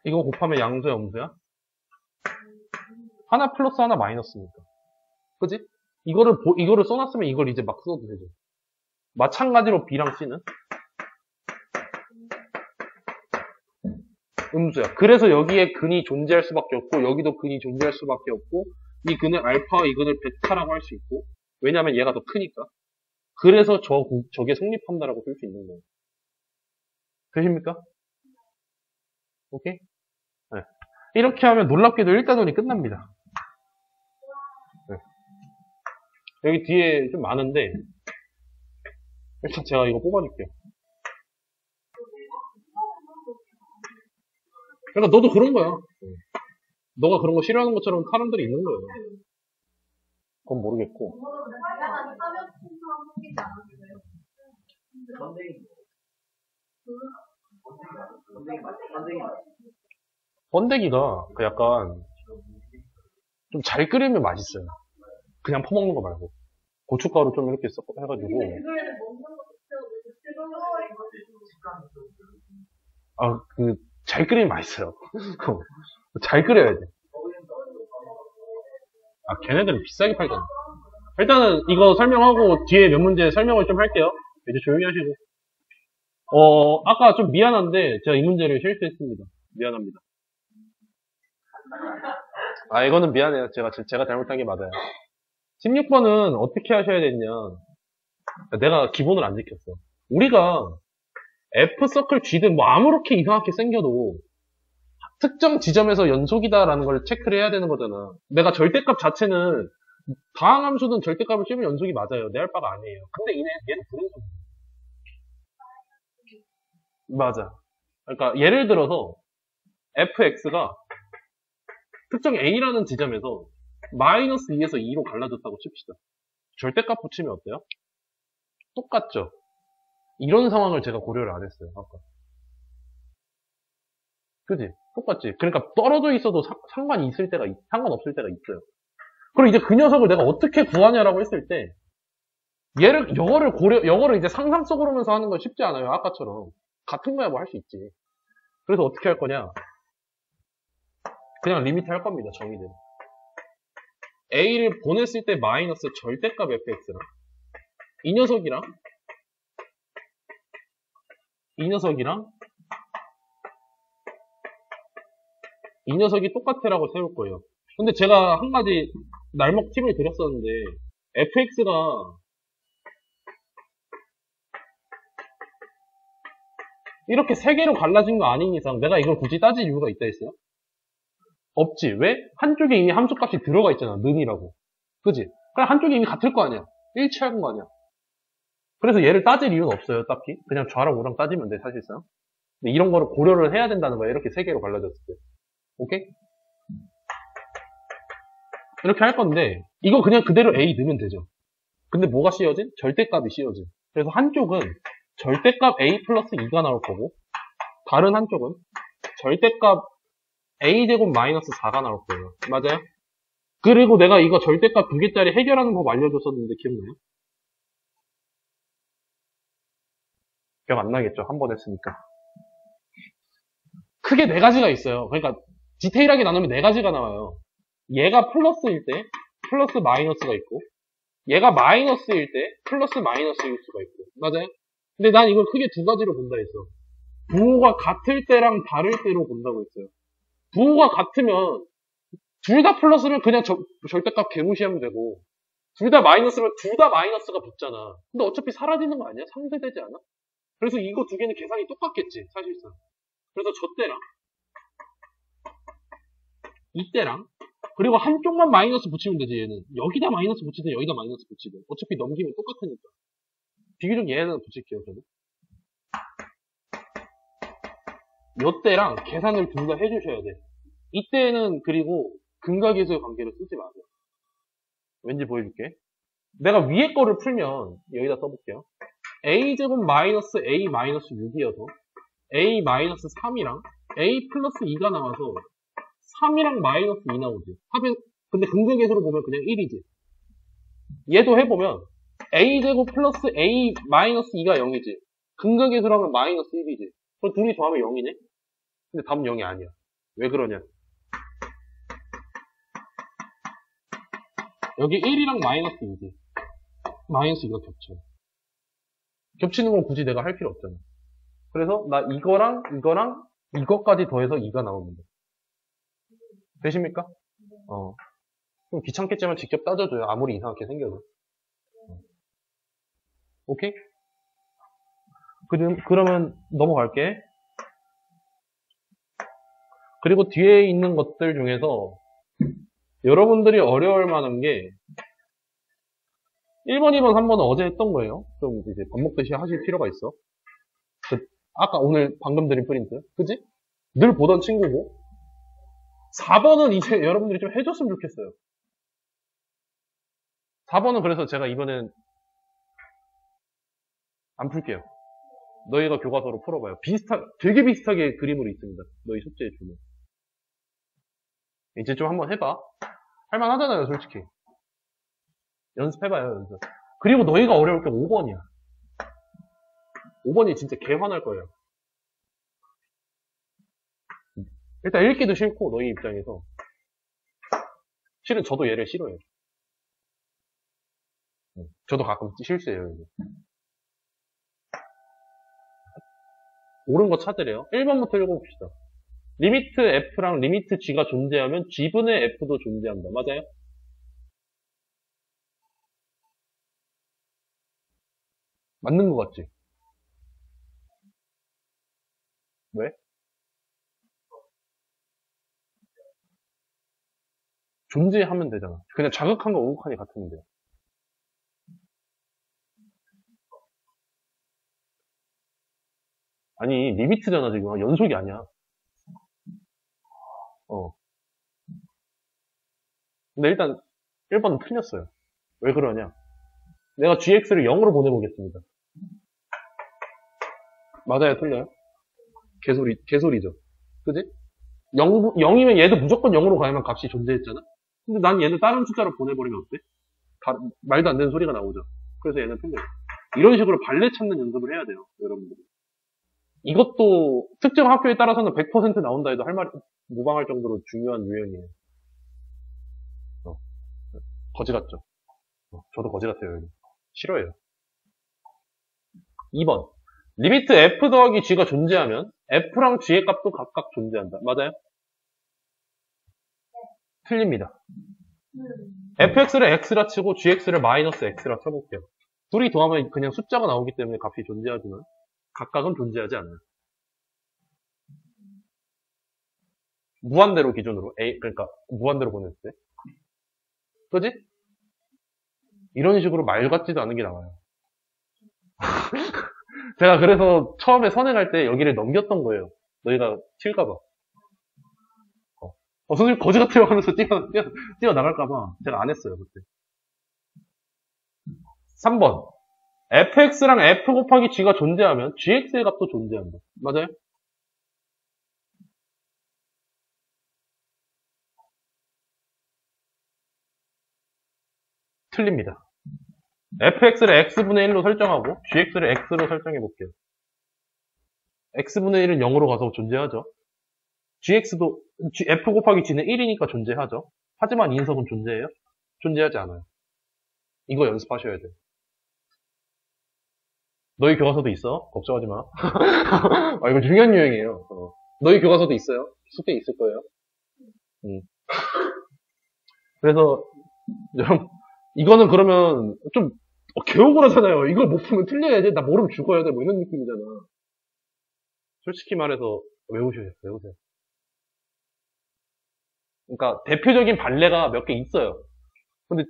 이거 곱하면 양수야, 음수야? 하나 플러스 하나 마이너스니까. 그지? 이거를 써놨으면 이걸 이제 막 써도 되죠. 마찬가지로 B랑 C는 음수야. 그래서 여기에 근이 존재할 수밖에 없고 여기도 근이 존재할 수밖에 없고 이 근을 알파와 이 근을 베타라고 할 수 있고 왜냐하면 얘가 더 크니까. 그래서 저게 성립한다라고 쓸 수 있는 거예요. 되십니까? 오케이? 네. 이렇게 하면 놀랍게도 1단원이 끝납니다. 네. 여기 뒤에 좀 많은데 일단 제가 이거 뽑아줄게요. 그러니까 너도 그런 거야. 너가 그런 거 싫어하는 것처럼 사람들이 있는 거예요. 그건 모르겠고. 번데기가 그 약간 좀 잘 끓이면 맛있어요. 그냥 퍼먹는 거 말고. 고춧가루 좀 이렇게 해가지고. 잘 끓이면 맛있어요. 잘 끓여야 돼. 걔네들은 비싸게 팔잖아. 일단은 이거 설명하고 뒤에 몇 문제 설명을 좀 할게요. 이제 조용히 하시고. 아까 좀 미안한데 제가 이 문제를 실수했습니다. 미안합니다. 아, 이거는 미안해요. 제가 잘못한 게 맞아요. 16번은 어떻게 하셔야 되냐. 내가 기본을 안 지켰어. 우리가 F 서클 G든 뭐 아무렇게 이상하게 생겨도 특정 지점에서 연속이다라는 걸 체크를 해야 되는 거잖아. 내가 절대값 자체는 다항함수든 절대값을 씌우면 연속이 맞아요. 내 할 바가 아니에요. 근데 얘는 불연속. 맞아. 그러니까 예를 들어서 fx가 특정 a라는 지점에서 마이너스 2에서 2로 갈라졌다고 칩시다. 절대값 붙이면 어때요? 똑같죠? 이런 상황을 제가 고려를 안 했어요. 아까. 그지? 똑같지? 그러니까 떨어져 있어도 상관이 있을 때가, 상관없을 때가 있어요. 그럼 이제 그 녀석을 내가 어떻게 구하냐라고 했을 때, 영어를 이제 상상 속으로면서 하는 건 쉽지 않아요. 아까처럼. 같은 거야 뭐 할 수 있지. 그래서 어떻게 할 거냐? 그냥 리미트 할 겁니다. 정의대로. A를 보냈을 때 마이너스 절대값 fx랑 이 녀석이랑 이 녀석이 똑같애라고 세울 거예요. 근데 제가 한 가지 날먹 팁을 드렸었는데 fx가 이렇게 세 개로 갈라진 거 아닌 이상 내가 이걸 굳이 따질 이유가 있다 했어요? 없지. 왜? 한쪽에 이미 함수값이 들어가 있잖아. 는이라고. 그지? 그럼 한쪽이 이미 같을 거 아니야. 일치할 거 아니야. 그래서 얘를 따질 이유는 없어요. 딱히. 그냥 좌랑 우랑 따지면 돼. 사실상. 근데 이런 거를 고려를 해야 된다는 거야. 이렇게 세 개로 갈라졌을 때. 오케이? 이렇게 할 건데 이거 그냥 그대로 A 넣으면 되죠. 근데 뭐가 씌워진? 절대값이 씌워진. 그래서 한쪽은 절대값 A 플러스 2가 나올 거고 다른 한쪽은 절대값 A제곱 마이너스 4가 나올 거예요. 맞아요? 그리고 내가 이거 절대값 2개짜리 해결하는 법 알려줬었는데 기억나요? 기억 안 나겠죠? 한 번 했으니까. 크게 네 가지가 있어요. 그러니까 디테일하게 나누면 네 가지가 나와요. 얘가 플러스일 때 플러스 마이너스가 있고 얘가 마이너스일 때 플러스 마이너스일 수가 있고 맞아요? 근데 난 이걸 크게 두 가지로 본다 했어. 부호가 같을 때랑 다를 때로 본다고 했어요. 부호가 같으면 둘 다 플러스면 그냥 절대값 개무시하면 되고 둘 다 마이너스면 둘 다 마이너스가 붙잖아. 근데 어차피 사라지는 거 아니야? 상쇄되지 않아? 그래서 이거 두 개는 계산이 똑같겠지 사실상. 그래서 저 때랑 이때랑 그리고 한쪽만 마이너스 붙이면 되지 얘는. 여기다 마이너스 붙이든 여기다 마이너스 붙이든 어차피 넘기면 똑같으니까. 비교적 얘는 붙일게요 저는. 요때랑 계산을 둘 다 해주셔야 돼. 이때는 그리고 근각계수의 관계를 쓰지 마세요. 왠지 보여줄게. 내가 위에 거를 풀면 여기다 써볼게요. a제곱 마이너스 a 마이너스 6이어서 a 마이너스 3이랑 a 플러스 2가 나와서 3이랑 마이너스 2 나오지. 근데 근각계수로 보면 그냥 1이지. 얘도 해보면 a제곱 플러스 a 마이너스 2가 0이지. 근각계수로 하면 마이너스 1이지. 그럼 둘이 더하면 0이네? 근데 답은 0이 아니야. 왜 그러냐? 여기 1이랑 마이너스 2지. 마이너스 2가 겹쳐. 겹치는 건 굳이 내가 할 필요 없잖아. 그래서 나 이거랑 이것까지 더해서 2가 나옵니다. 되십니까? 좀 귀찮겠지만 직접 따져줘요. 아무리 이상하게 생겨도. 오케이? 그러면 넘어갈게. 그리고 뒤에 있는 것들 중에서 여러분들이 어려울 만한 게 1번, 2번, 3번은 어제 했던 거예요. 좀 이제 밥 먹듯이 하실 필요가 있어. 아까 오늘 방금 드린 프린트. 그지? 늘 보던 친구고. 4번은 이제 여러분들이 좀 해줬으면 좋겠어요. 4번은 그래서 제가 이번엔 안 풀게요. 너희가 교과서로 풀어봐요. 되게 비슷하게 그림으로 있습니다. 너희 숙제에 주면. 이제 좀 한번 해봐. 할만하잖아요, 솔직히. 연습해봐요, 연습. 그리고 너희가 어려울 게 5번이야. 5번이 진짜 개화날 거예요. 일단 읽기도 싫고, 너희 입장에서. 실은 저도 얘를 싫어해요. 저도 가끔 실수해요, 이제. 옳은 거 찾으래요. 1번부터 읽어봅시다. 리미트 f랑 리미트 g가 존재하면 g분의 f도 존재한다. 맞아요? 맞는 것 같지? 왜? 존재하면 되잖아. 그냥 자극한과 우극한이 같으면 돼. 아니, 리미트잖아, 지금. 연속이 아니야. 근데 일단 1번은 틀렸어요. 왜 그러냐? 내가 gx를 0으로 보내보겠습니다. 맞아요, 틀려요? 개소리죠. 그지? 0이면 얘도 무조건 0으로 가야만 값이 존재했잖아? 근데 난 얘는 다른 숫자로 보내버리면 어때? 말도 안 되는 소리가 나오죠. 그래서 얘는 틀려요. 이런 식으로 발레 찾는 연습을 해야 돼요, 여러분들이. 이것도 특정 학교에 따라서는 100% 나온다 해도 할 말이 무방할 정도로 중요한 유형이에요. 거지 같죠? 저도 거지 같아요, 여기. 싫어해요. 2번. 리미트 f 더하기 g가 존재하면 f랑 g의 값도 각각 존재한다. 맞아요? 틀립니다. fx를 x라 치고 gx를 마이너스 x라 쳐볼게요. 둘이 더하면 그냥 숫자가 나오기 때문에 값이 존재하지만 각각은 존재하지 않아요. 무한대로 기준으로 그러니까 무한대로 보냈을 때. 그지? 이런 식으로 말 같지도 않은 게 나와요. 제가 그래서 처음에 선행할 때 여기를 넘겼던 거예요. 너희가 튈까봐. 선생님 거지 같아요 하면서 뛰어나갈까봐 제가 안 했어요, 그때. 3번. fx랑 f 곱하기 g가 존재하면 gx의 값도 존재한다. 맞아요? 틀립니다. fx를 x분의 1로 설정하고 gx를 x로 설정해 볼게요. x분의 1은 0으로 가서 존재하죠. gx도 f 곱하기 g는 1이니까 존재하죠. 하지만 이 녀석은 존재해요? 존재하지 않아요. 이거 연습하셔야 돼요. 너희 교과서도 있어? 걱정하지 마. 이거 중요한 유형이에요. 너희 교과서도 있어요? 숙제 있을 거예요. 그래서 여러분 이거는 그러면 좀 개억울하잖아요. 이걸 못 풀면 틀려야지. 나 모르면 죽어야 돼. 뭐 이런 느낌이잖아. 솔직히 말해서 외우세요. 그러니까 대표적인 발레가 몇 개 있어요. 근데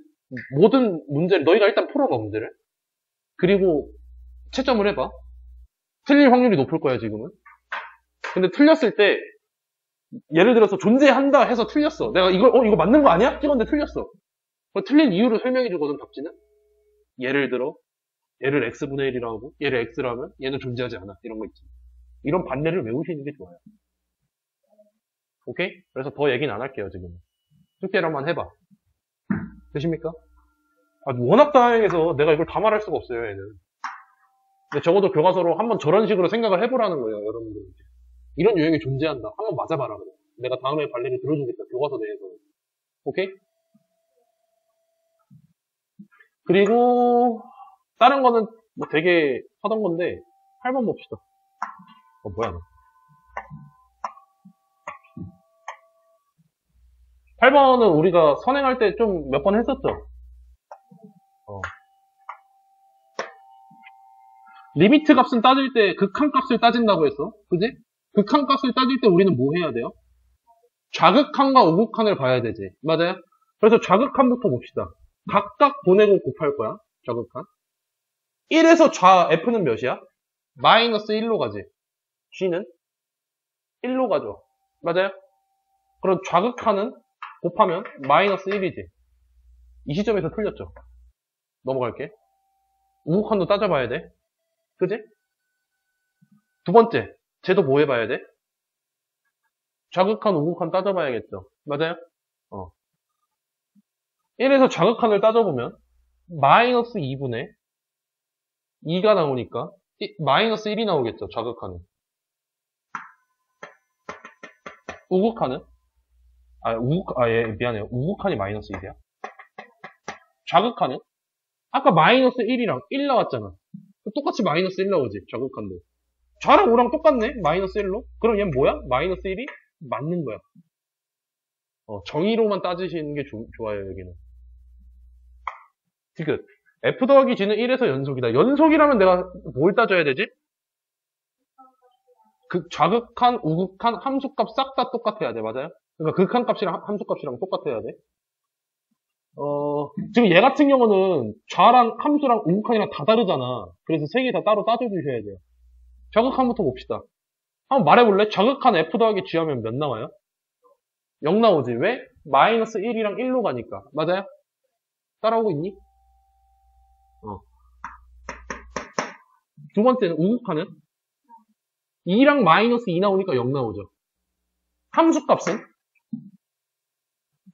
모든 문제를 너희가 일단 풀어봐, 문제를. 그리고 채점을 해봐. 틀릴 확률이 높을 거야, 지금은. 근데 틀렸을 때 예를 들어서 존재한다 해서 틀렸어. 내가 이거 맞는 거 아니야? 찍었는데 틀렸어. 틀린 이유를 설명해 주거든, 답지는. 예를 들어 얘를 x분의 1이라고 하고 얘를 x라 하면 얘는 존재하지 않아. 이런 거 있지. 이런 반례를 외우시는 게 좋아요. 오케이? 그래서 더 얘기는 안 할게요, 지금. 숙제를 한번 해봐. 되십니까? 워낙 다양해서 내가 이걸 다 말할 수가 없어요, 얘는. 근데 적어도 교과서로 한번 저런 식으로 생각을 해보라는 거예요, 여러분들. 이런 유형이 존재한다. 한번 맞아봐라, 그래. 내가 다음에 발레를 들어주겠다, 교과서 내에서. 오케이? 그리고 다른 거는 뭐 되게 하던 건데 8번 봅시다. 뭐야 너. 8번은 우리가 선행할 때 좀 몇 번 했었죠. 리미트 값은 따질 때 극한 값을 따진다고 했어. 그지? 극한 값을 따질 때 우리는 뭐 해야 돼요? 좌극한과 우극한을 봐야 되지. 맞아요? 그래서 좌극한부터 봅시다. 각각 보내고 곱할 거야. 좌극한. 1에서 f는 몇이야? 마이너스 1로 가지. g는 1로 가죠. 맞아요? 그럼 좌극한은 곱하면 마이너스 1이지. 이 시점에서 틀렸죠. 넘어갈게. 우극한도 따져봐야 돼. 그지? 두 번째, 쟤도 뭐 해봐야 돼? 좌극한, 우극한 따져봐야겠죠. 맞아요? 1에서 좌극한을 따져보면 마이너스 2분의 2가 나오니까 마이너스 1이 나오겠죠. 좌극한은. 우극한은? 미안해요. 우극한이 마이너스 1이야. 좌극한은? 아까 마이너스 1이랑 1 나왔잖아. 똑같이 마이너스 1 나오지. 좌극한도. 좌랑 우랑 똑같네. 마이너스 1로. 그럼 얘는 뭐야? 마이너스 1이 맞는 거야. 정의로만 따지시는 게 좋아요, 여기는. 지금 f 더하기 g는 1에서 연속이다. 연속이라면 내가 뭘 따져야 되지? 좌극한, 우극한, 함수값 싹 다 똑같아야 돼. 맞아요? 그러니까 극한 값이랑 함수값이랑 똑같아야 돼. 지금 얘 같은 경우는 좌랑 함수랑 우극한이랑 다 다르잖아. 그래서 세 개 다 따로 따져주셔야 돼요. 좌극한부터 봅시다. 한번 말해볼래? 좌극한 f 더하기 g 하면 몇 나와요? 0 나오지. 왜? 마이너스 1이랑 1로 가니까. 맞아요? 따라오고 있니? 두 번째는 우극한은 2랑 마이너스 2 나오니까 0 나오죠. 함수값은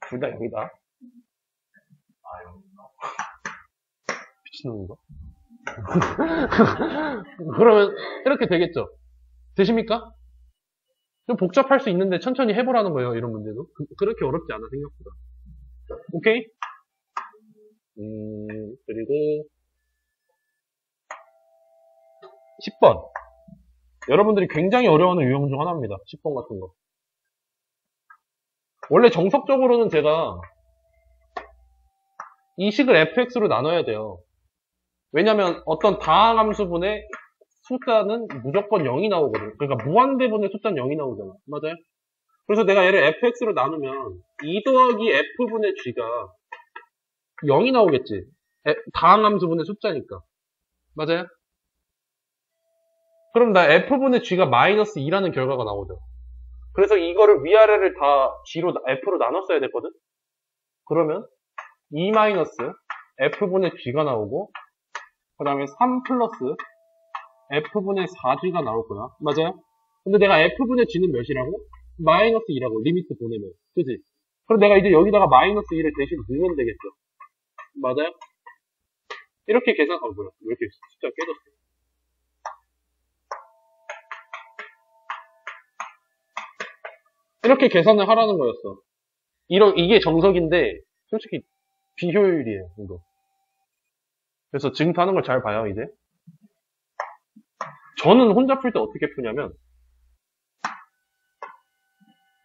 둘 다 0이다. 미친놈인가? 그러면 이렇게 되겠죠. 되십니까? 좀 복잡할 수 있는데 천천히 해보라는 거예요. 이런 문제도. 그렇게 어렵지 않아 생각보다. 오케이? 그리고 10번. 여러분들이 굉장히 어려워하는 유형 중 하나입니다. 10번 같은 거. 원래 정석적으로는 제가 이 식을 fx로 나눠야 돼요. 왜냐면 어떤 다항함수분의 숫자는 무조건 0이 나오거든요. 그러니까 무한대분의 숫자는 0이 나오잖아. 맞아요? 그래서 내가 얘를 fx로 나누면 2 더하기 f분의 g가 0이 나오겠지. 다항함수분의 숫자니까. 맞아요? 그럼 나 f분의 g가 마이너스 2라는 결과가 나오죠. 그래서 이거를 위아래를 다 g로, f로 나눴어야 됐거든? 그러면 2 마이너스 f분의 g가 나오고 그 다음에 3 플러스 f분의 4g가 나올 거야. 맞아요? 근데 내가 f분의 g는 몇이라고? 마이너스 2라고 리미트 보내면. 그지? 그럼 내가 이제 여기다가 마이너스 2를 대신 넣으면 되겠죠. 맞아요? 이렇게 계산, 뭐야. 왜 이렇게 숫자 깨졌어? 이렇게 계산을 하라는 거였어. 이게 정석인데, 솔직히 비효율이에요, 이거. 그래서 증표하는 걸 잘 봐요, 이제. 저는 혼자 풀 때 어떻게 푸냐면,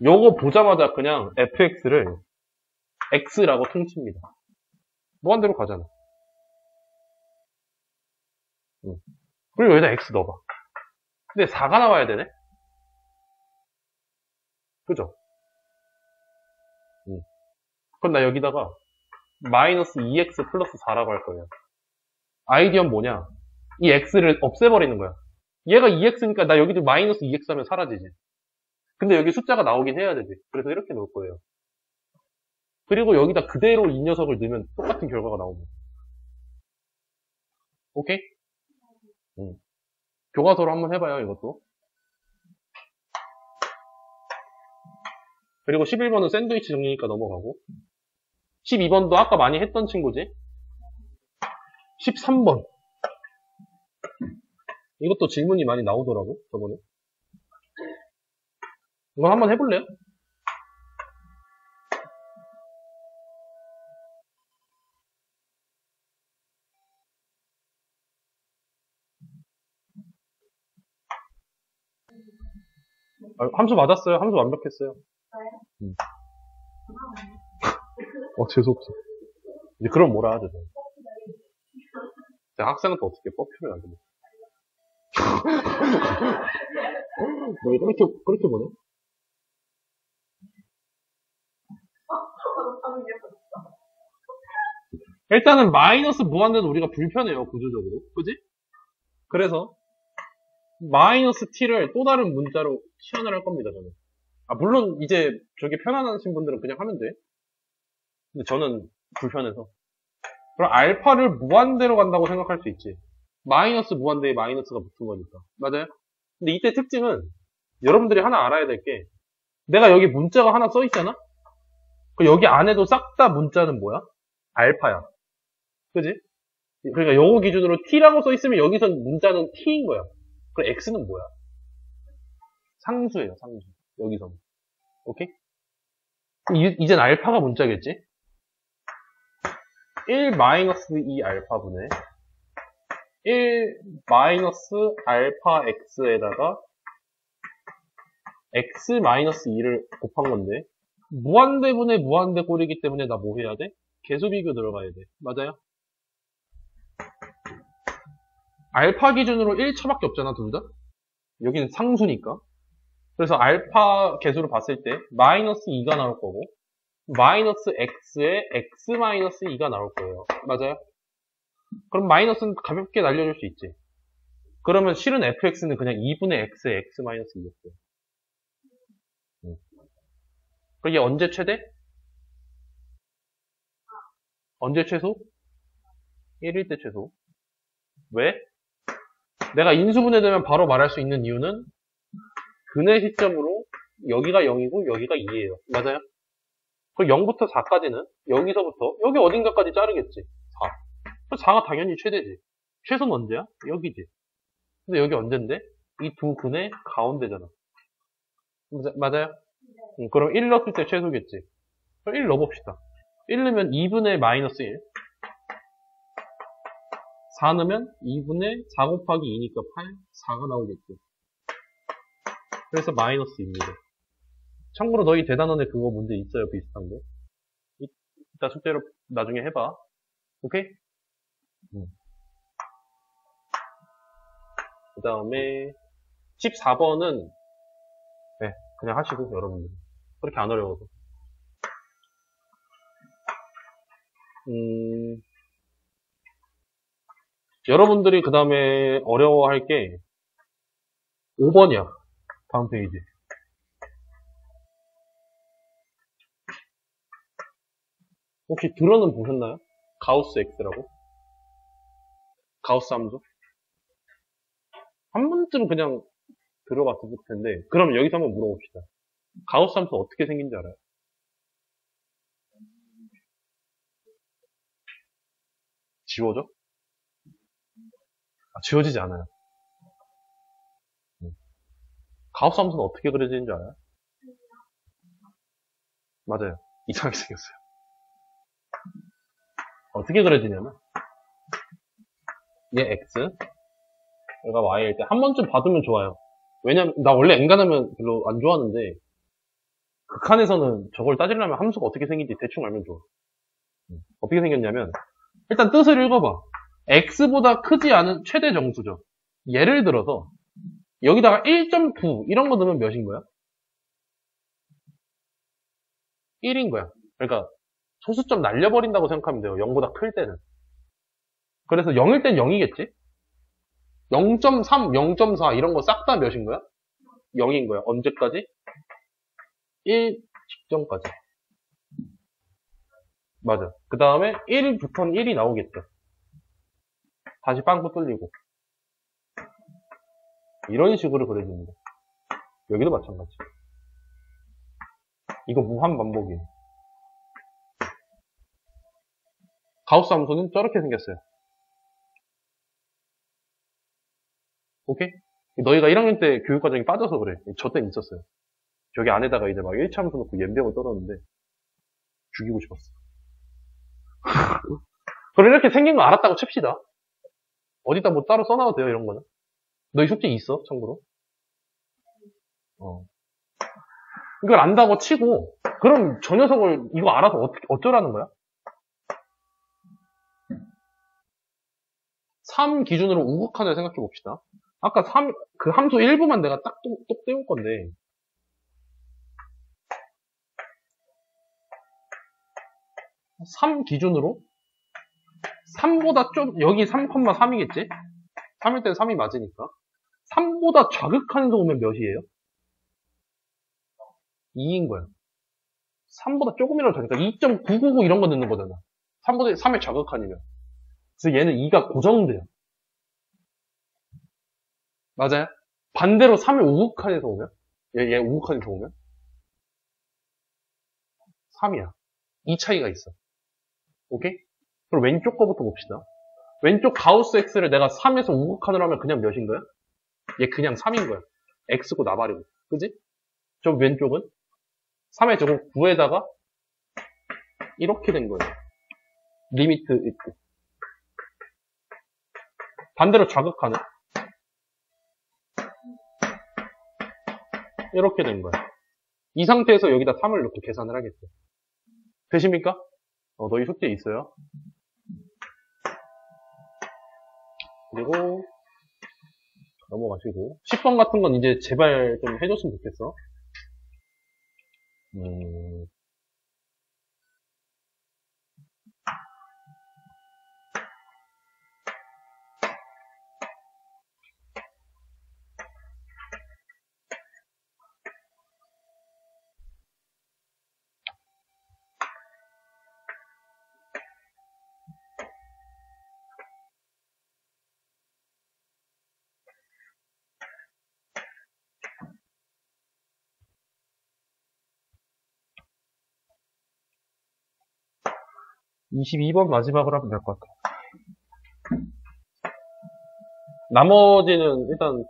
요거 보자마자 그냥 fx를 x라고 통칩니다. 무한대로 가잖아. 그리고 여기다 x 넣어봐. 근데 4가 나와야 되네? 그죠? 그럼 나 여기다가 마이너스 2x 플러스 4라고 할 거예요. 아이디어는 뭐냐? 이 x를 없애버리는 거야. 얘가 2x니까 나 여기도 마이너스 2x 하면 사라지지. 근데 여기 숫자가 나오긴 해야 되지. 그래서 이렇게 넣을 거예요. 그리고 여기다 그대로 이 녀석을 넣으면 똑같은 결과가 나옵니다. 오케이? 교과서로 한번 해봐요, 이것도. 그리고 11번은 샌드위치 정리니까 넘어가고. 12번도 아까 많이 했던 친구지? 13번. 이것도 질문이 많이 나오더라고, 저번에. 이거 한번 해볼래요? 함수 맞았어요. 함수 완벽했어요. 재수없어. 이제 그럼 뭐라 하죠, 학생은 또 어떻게 뻑표를 안 돼? 너 그렇게 보네? 일단은 마이너스 무한대는 우리가 불편해요, 구조적으로. 그지? 그래서 마이너스 t를 또 다른 문자로 치환을 할 겁니다, 저는. 물론 이제 저게 편안하신 분들은 그냥 하면 돼. 근데 저는 불편해서. 그럼 알파를 무한대로 간다고 생각할 수 있지. 마이너스 무한대에 마이너스가 붙은 거니까. 맞아요? 근데 이때 특징은 여러분들이 하나 알아야 될 게, 내가 여기 문자가 하나 써 있잖아? 여기 안에도 싹 다 문자는 뭐야? 알파야. 그지? 그러니까 요거 기준으로 t라고 써 있으면 여기서 문자는 t인 거야. 그럼 x는 뭐야? 상수예요, 상수. 여기서는. 오케이? 이젠 알파가 문자겠지? 1 마이너스 2 알파분의 1 마이너스 알파 x에다가 x-2를 곱한 건데 무한대분의 무한대 꼴이기 때문에 나 뭐 해야 돼? 개수 비교 들어가야 돼. 맞아요? 알파 기준으로 1차밖에 없잖아, 둘 다? 여기는 상수니까. 그래서 알파 개수를 봤을 때 마이너스 2가 나올 거고 마이너스 x에 x-2가 나올 거예요. 맞아요? 그럼 마이너스는 가볍게 날려줄 수 있지. 그러면 실은 fx는 그냥 2분의 x에 x-2였어요. 그게 언제 최대? 언제 최소? 1일 때 최소. 왜? 내가 인수분해되면 바로 말할 수 있는 이유는 근의 시점으로 여기가 0이고 여기가 2예요. 맞아요? 그럼 0부터 4까지는 여기서부터 여기 어딘가까지 자르겠지. 4. 그럼 4가 당연히 최대지. 최소는 언제야? 여기지. 근데 여기 언젠데? 이 두 근의 가운데잖아. 맞아요? 그럼 1 넣었을 때 최소겠지. 그럼 1 넣어봅시다. 1 넣으면 2분의 마이너스 1. 4 넣으면 2분의 4 곱하기 2니까 8, 4가 나오겠지. 그래서 마이너스입니다. 참고로 너희 대단원에 그거 문제 있어요, 비슷한 거. 이따 숙제로 나중에 해봐. 오케이? 그 다음에 14번은 네, 그냥 하시고 여러분들 그렇게 안 어려워서 여러분들이 그 다음에 어려워할 게 5번이야. 다음 페이지. 혹시 들어는 보셨나요? 가우스 X라고? 가우스 함수? 한 번쯤 그냥 들어봤을 텐데 그럼 여기서 한번 물어봅시다. 가우스 함수 어떻게 생긴지 알아요? 지워져? 지워지지 않아요. 가우스 함수는 어떻게 그려지는지 알아요? 맞아요. 이상하게 생겼어요. 어떻게 그려지냐면 얘 X 얘가 Y일 때 한 번쯤 받으면 좋아요. 왜냐면 나 원래 엔간하면 별로 안 좋아하는데 극한에서는 저걸 따지려면 함수가 어떻게 생긴지 대충 알면 좋아. 어떻게 생겼냐면 일단 뜻을 읽어봐. X보다 크지 않은 최대 정수죠. 예를 들어서 여기다가 1.9 이런 거 넣으면 몇인 거야? 1인 거야. 그러니까 소수점 날려버린다고 생각하면 돼요. 0보다 클 때는. 그래서 0일 땐 0이겠지? 0.3, 0.4 이런 거 싹 다 몇인 거야? 0인 거야. 언제까지? 1 직전까지. 맞아. 그 다음에 1부터는 1이 나오겠죠. 다시 빵꾸 뚫리고. 이런 식으로 그려집니다. 여기도 마찬가지. 이거 무한 반복이에요. 가우스 함수는 저렇게 생겼어요. 오케이? 너희가 1학년 때 교육과정이 빠져서 그래. 저 땐 있었어요. 저기 안에다가 이제 막 1차 함수 넣고 연병을 떨었는데 죽이고 싶었어. 그럼 이렇게 생긴 거 알았다고 칩시다. 어디다 뭐 따로 써놔도 돼요, 이런 거는. 너희 숙제 있어, 참고로. 이걸 안다고 치고, 그럼 저 녀석을 이거 알아서 어쩌라는 거야? 3 기준으로 우극한을 생각해 봅시다. 아까 그 함수 일부만 내가 딱 똑 떼올 건데. 3 기준으로 3보다 좀, 여기 3,3이겠지? 3일 땐 3이 맞으니까. 3보다 좌극한에서 오면 몇이에요? 2인 거야. 3보다 조금이라도 작으니까 2.999 이런 거 넣는 거잖아. 3의 좌극한이면. 그래서 얘는 2가 고정돼요. 맞아요? 반대로 3의 우극한에서 오면? 얘 우극한에서 오면? 3이야. 이 차이가 있어. 오케이? 그럼 왼쪽 거부터 봅시다. 왼쪽 가우스 X를 내가 3에서 우극한으로 하면 그냥 몇인 거야? 얘 그냥 3인 거야. X고 나발이고. 그지? 저 왼쪽은 3의 제곱 9에다가 이렇게 된 거예요. 리미트 있고. 반대로 좌극하는 이렇게 된 거야. 이 상태에서 여기다 3을 넣고 계산을 하겠죠. 되십니까? 너희 숙제 있어요. 그리고 넘어가시고 10번 같은 건 이제 제발 좀 해줬으면 좋겠어. 22번 마지막으로 하면 될 것 같아요. 나머지는 일단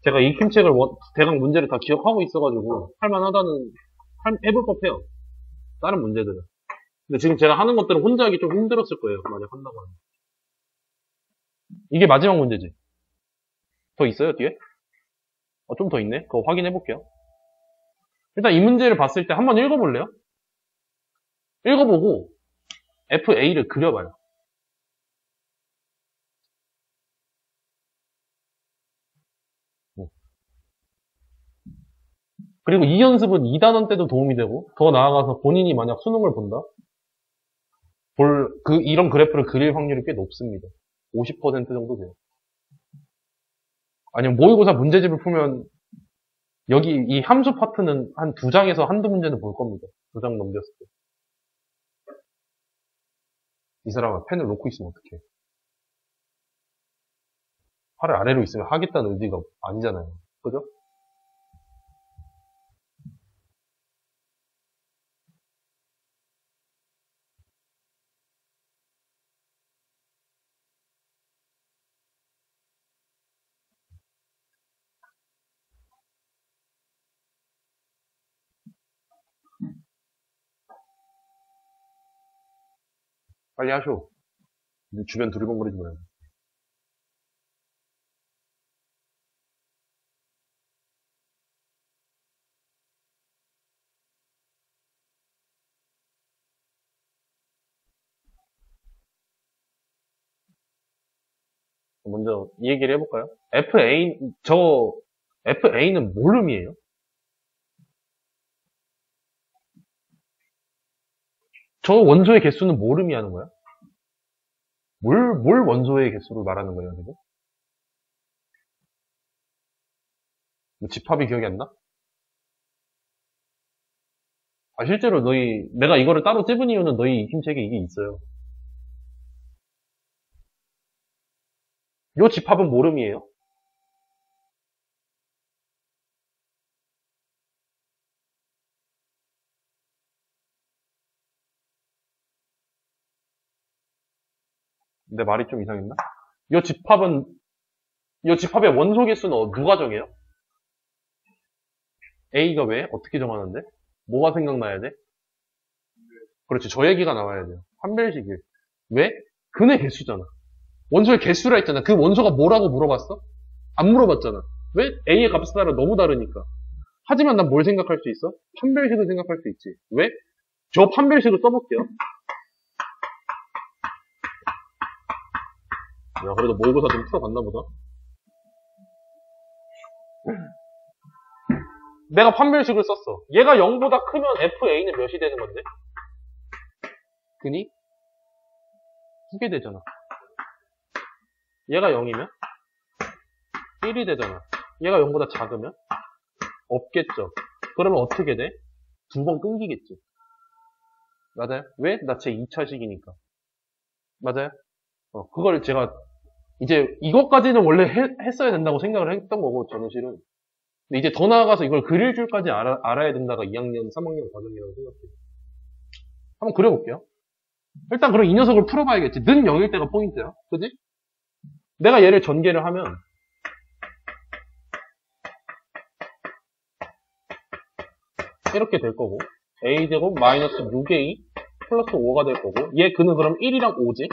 제가 익힘책을 대강 문제를 다 기억하고 있어가지고 할만하다는 해볼 법해요. 다른 문제들은. 근데 지금 제가 하는 것들은 혼자 하기 좀 힘들었을 거예요. 만약 한다고 하면. 이게 마지막 문제지. 더 있어요 뒤에? 좀 더 있네. 그거 확인해 볼게요. 일단 이 문제를 봤을 때 한번 읽어볼래요? 읽어보고 FA를 그려봐요. 그리고 이 연습은 2단원 때도 도움이 되고 더 나아가서 본인이 만약 수능을 본다? 이런 그래프를 그릴 확률이 꽤 높습니다. 50% 정도 돼요. 아니면 모의고사 문제집을 풀면 여기 이 함수 파트는 한 2장에서 한두 문제는 볼 겁니다. 2장 넘겼을 때. 이 사람은 펜을 놓고 있으면 어떡해. 팔을 아래로 있으면 하겠다는 의지가 아니잖아요. 그죠? 빨리 하쇼. 주변 두리번거리지 말고. 먼저 이 얘기를 해볼까요? FA는 뭘 의미해요? 저 원소의 개수는 뭘 의미하는 거야? 뭘 원소의 개수로 말하는 거예요, 지금? 뭐 집합이 기억이 안 나? 실제로 내가 이거를 따로 찝은 이유는 너희 익힘책에 이게 있어요. 요 집합은 뭘 의미해요? 내 말이 좀 이상했나? 요 집합의 원소 개수는 누가 정해요? A가 왜? 어떻게 정하는데? 뭐가 생각나야 돼? 그렇지, 저 얘기가 나와야 돼요. 판별식일. 왜? 근의 개수잖아. 원소의 개수라 했잖아. 그 원소가 뭐라고 물어봤어? 안 물어봤잖아. 왜? A의 값에 따라 너무 다르니까. 하지만 난 뭘 생각할 수 있어? 판별식을 생각할 수 있지. 왜? 저 판별식을 써볼게요. 야, 그래도 모의고사 좀 풀어봤나 보다. 내가 판별식을 썼어. 얘가 0보다 크면 FA는 몇이 되는 건데? 근이? 두개 되잖아. 얘가 0이면? 1이 되잖아. 얘가 0보다 작으면? 없겠죠. 그러면 어떻게 돼? 2번 끊기겠지. 맞아요? 왜? 나 제 2차식이니까. 맞아요? 그걸 제가 이제 이것까지는 원래 했어야 된다고 생각을 했던 거고 저는 실은. 근데 이제 더 나아가서 이걸 그릴 줄까지 알아야 된다가 2학년, 3학년 과정이라고 생각해요. 한번 그려볼게요. 일단 그럼 이 녀석을 풀어봐야겠지. 는 0일 때가 포인트야. 그지? 내가 얘를 전개를 하면 이렇게 될 거고 a제곱 마이너스 6a 플러스 5가 될 거고 얘 그는 그럼 1이랑 5지?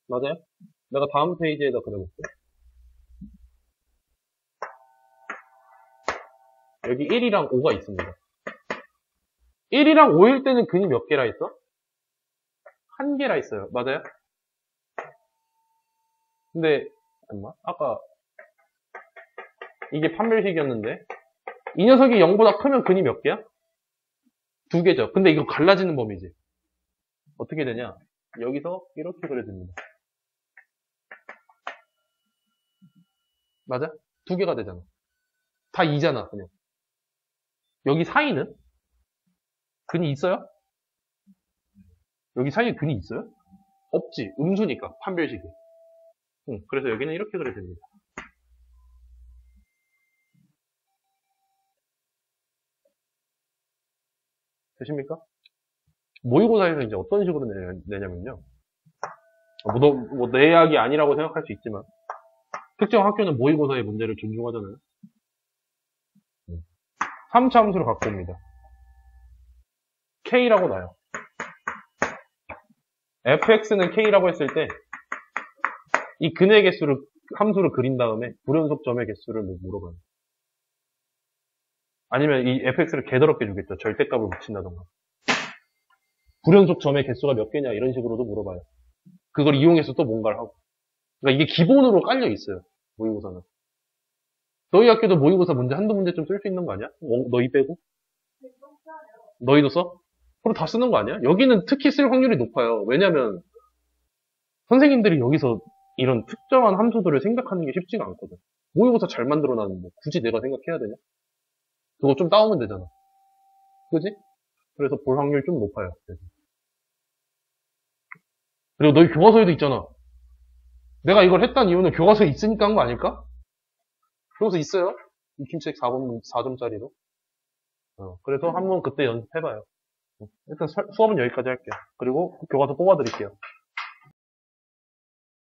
맞아요? 내가 다음 페이지에다 그려볼게. 여기 1이랑 5가 있습니다. 1이랑 5일 때는 근이 몇 개라 있어? 한 개라 있어요. 맞아요? 근데 잠깐만 아까 이게 판별식이었는데 이 녀석이 0보다 크면 근이 몇 개야? 2개죠. 근데 이거 갈라지는 범위지. 어떻게 되냐? 여기서 이렇게 그려집니다. 맞아? 2개가 되잖아. 다 2잖아, 그냥. 여기 사이는? 근이 있어요? 여기 사이에 근이 있어요? 없지. 음수니까, 판별식이. 그래서 여기는 이렇게 그려집니다. 되십니까? 모의고사에서 이제 어떤 식으로 내냐면요. 내 이야기 아니라고 생각할 수 있지만, 특정 학교는 모의고사의 문제를 존중하잖아요. 3차 함수를 갖고 옵니다. K라고 나요. fx는 K라고 했을 때, 이 근의 개수를, 함수를 그린 다음에, 불연속 점의 개수를 물어봐요. 아니면 이 fx를 개더럽게 주겠죠. 절대값을 붙인다던가. 불연속 점의 개수가 몇 개냐, 이런 식으로도 물어봐요. 그걸 이용해서 또 뭔가를 하고. 그러니까 이게 기본으로 깔려 있어요. 모의고사는. 너희 학교도 모의고사 문제 한두 문제쯤 쓸 수 있는 거 아니야? 너희 빼고? 너희도 써? 그럼 다 쓰는 거 아니야? 여기는 특히 쓸 확률이 높아요. 왜냐면 선생님들이 여기서 이런 특정한 함수들을 생각하는 게 쉽지가 않거든. 모의고사 잘 만들어놨는데 굳이 내가 생각해야 되냐? 그거 좀 따오면 되잖아. 그지? 그래서 볼 확률 좀 높아요. 그리고 너희 교과서에도 있잖아. 내가 이걸 했다는 이유는 교과서에 있으니까 한 거 아닐까? 교과서 있어요. 익힘책 4점짜리로. 그래서 한번 그때 연습해봐요. 일단 수업은 여기까지 할게요. 그리고 교과서 뽑아드릴게요.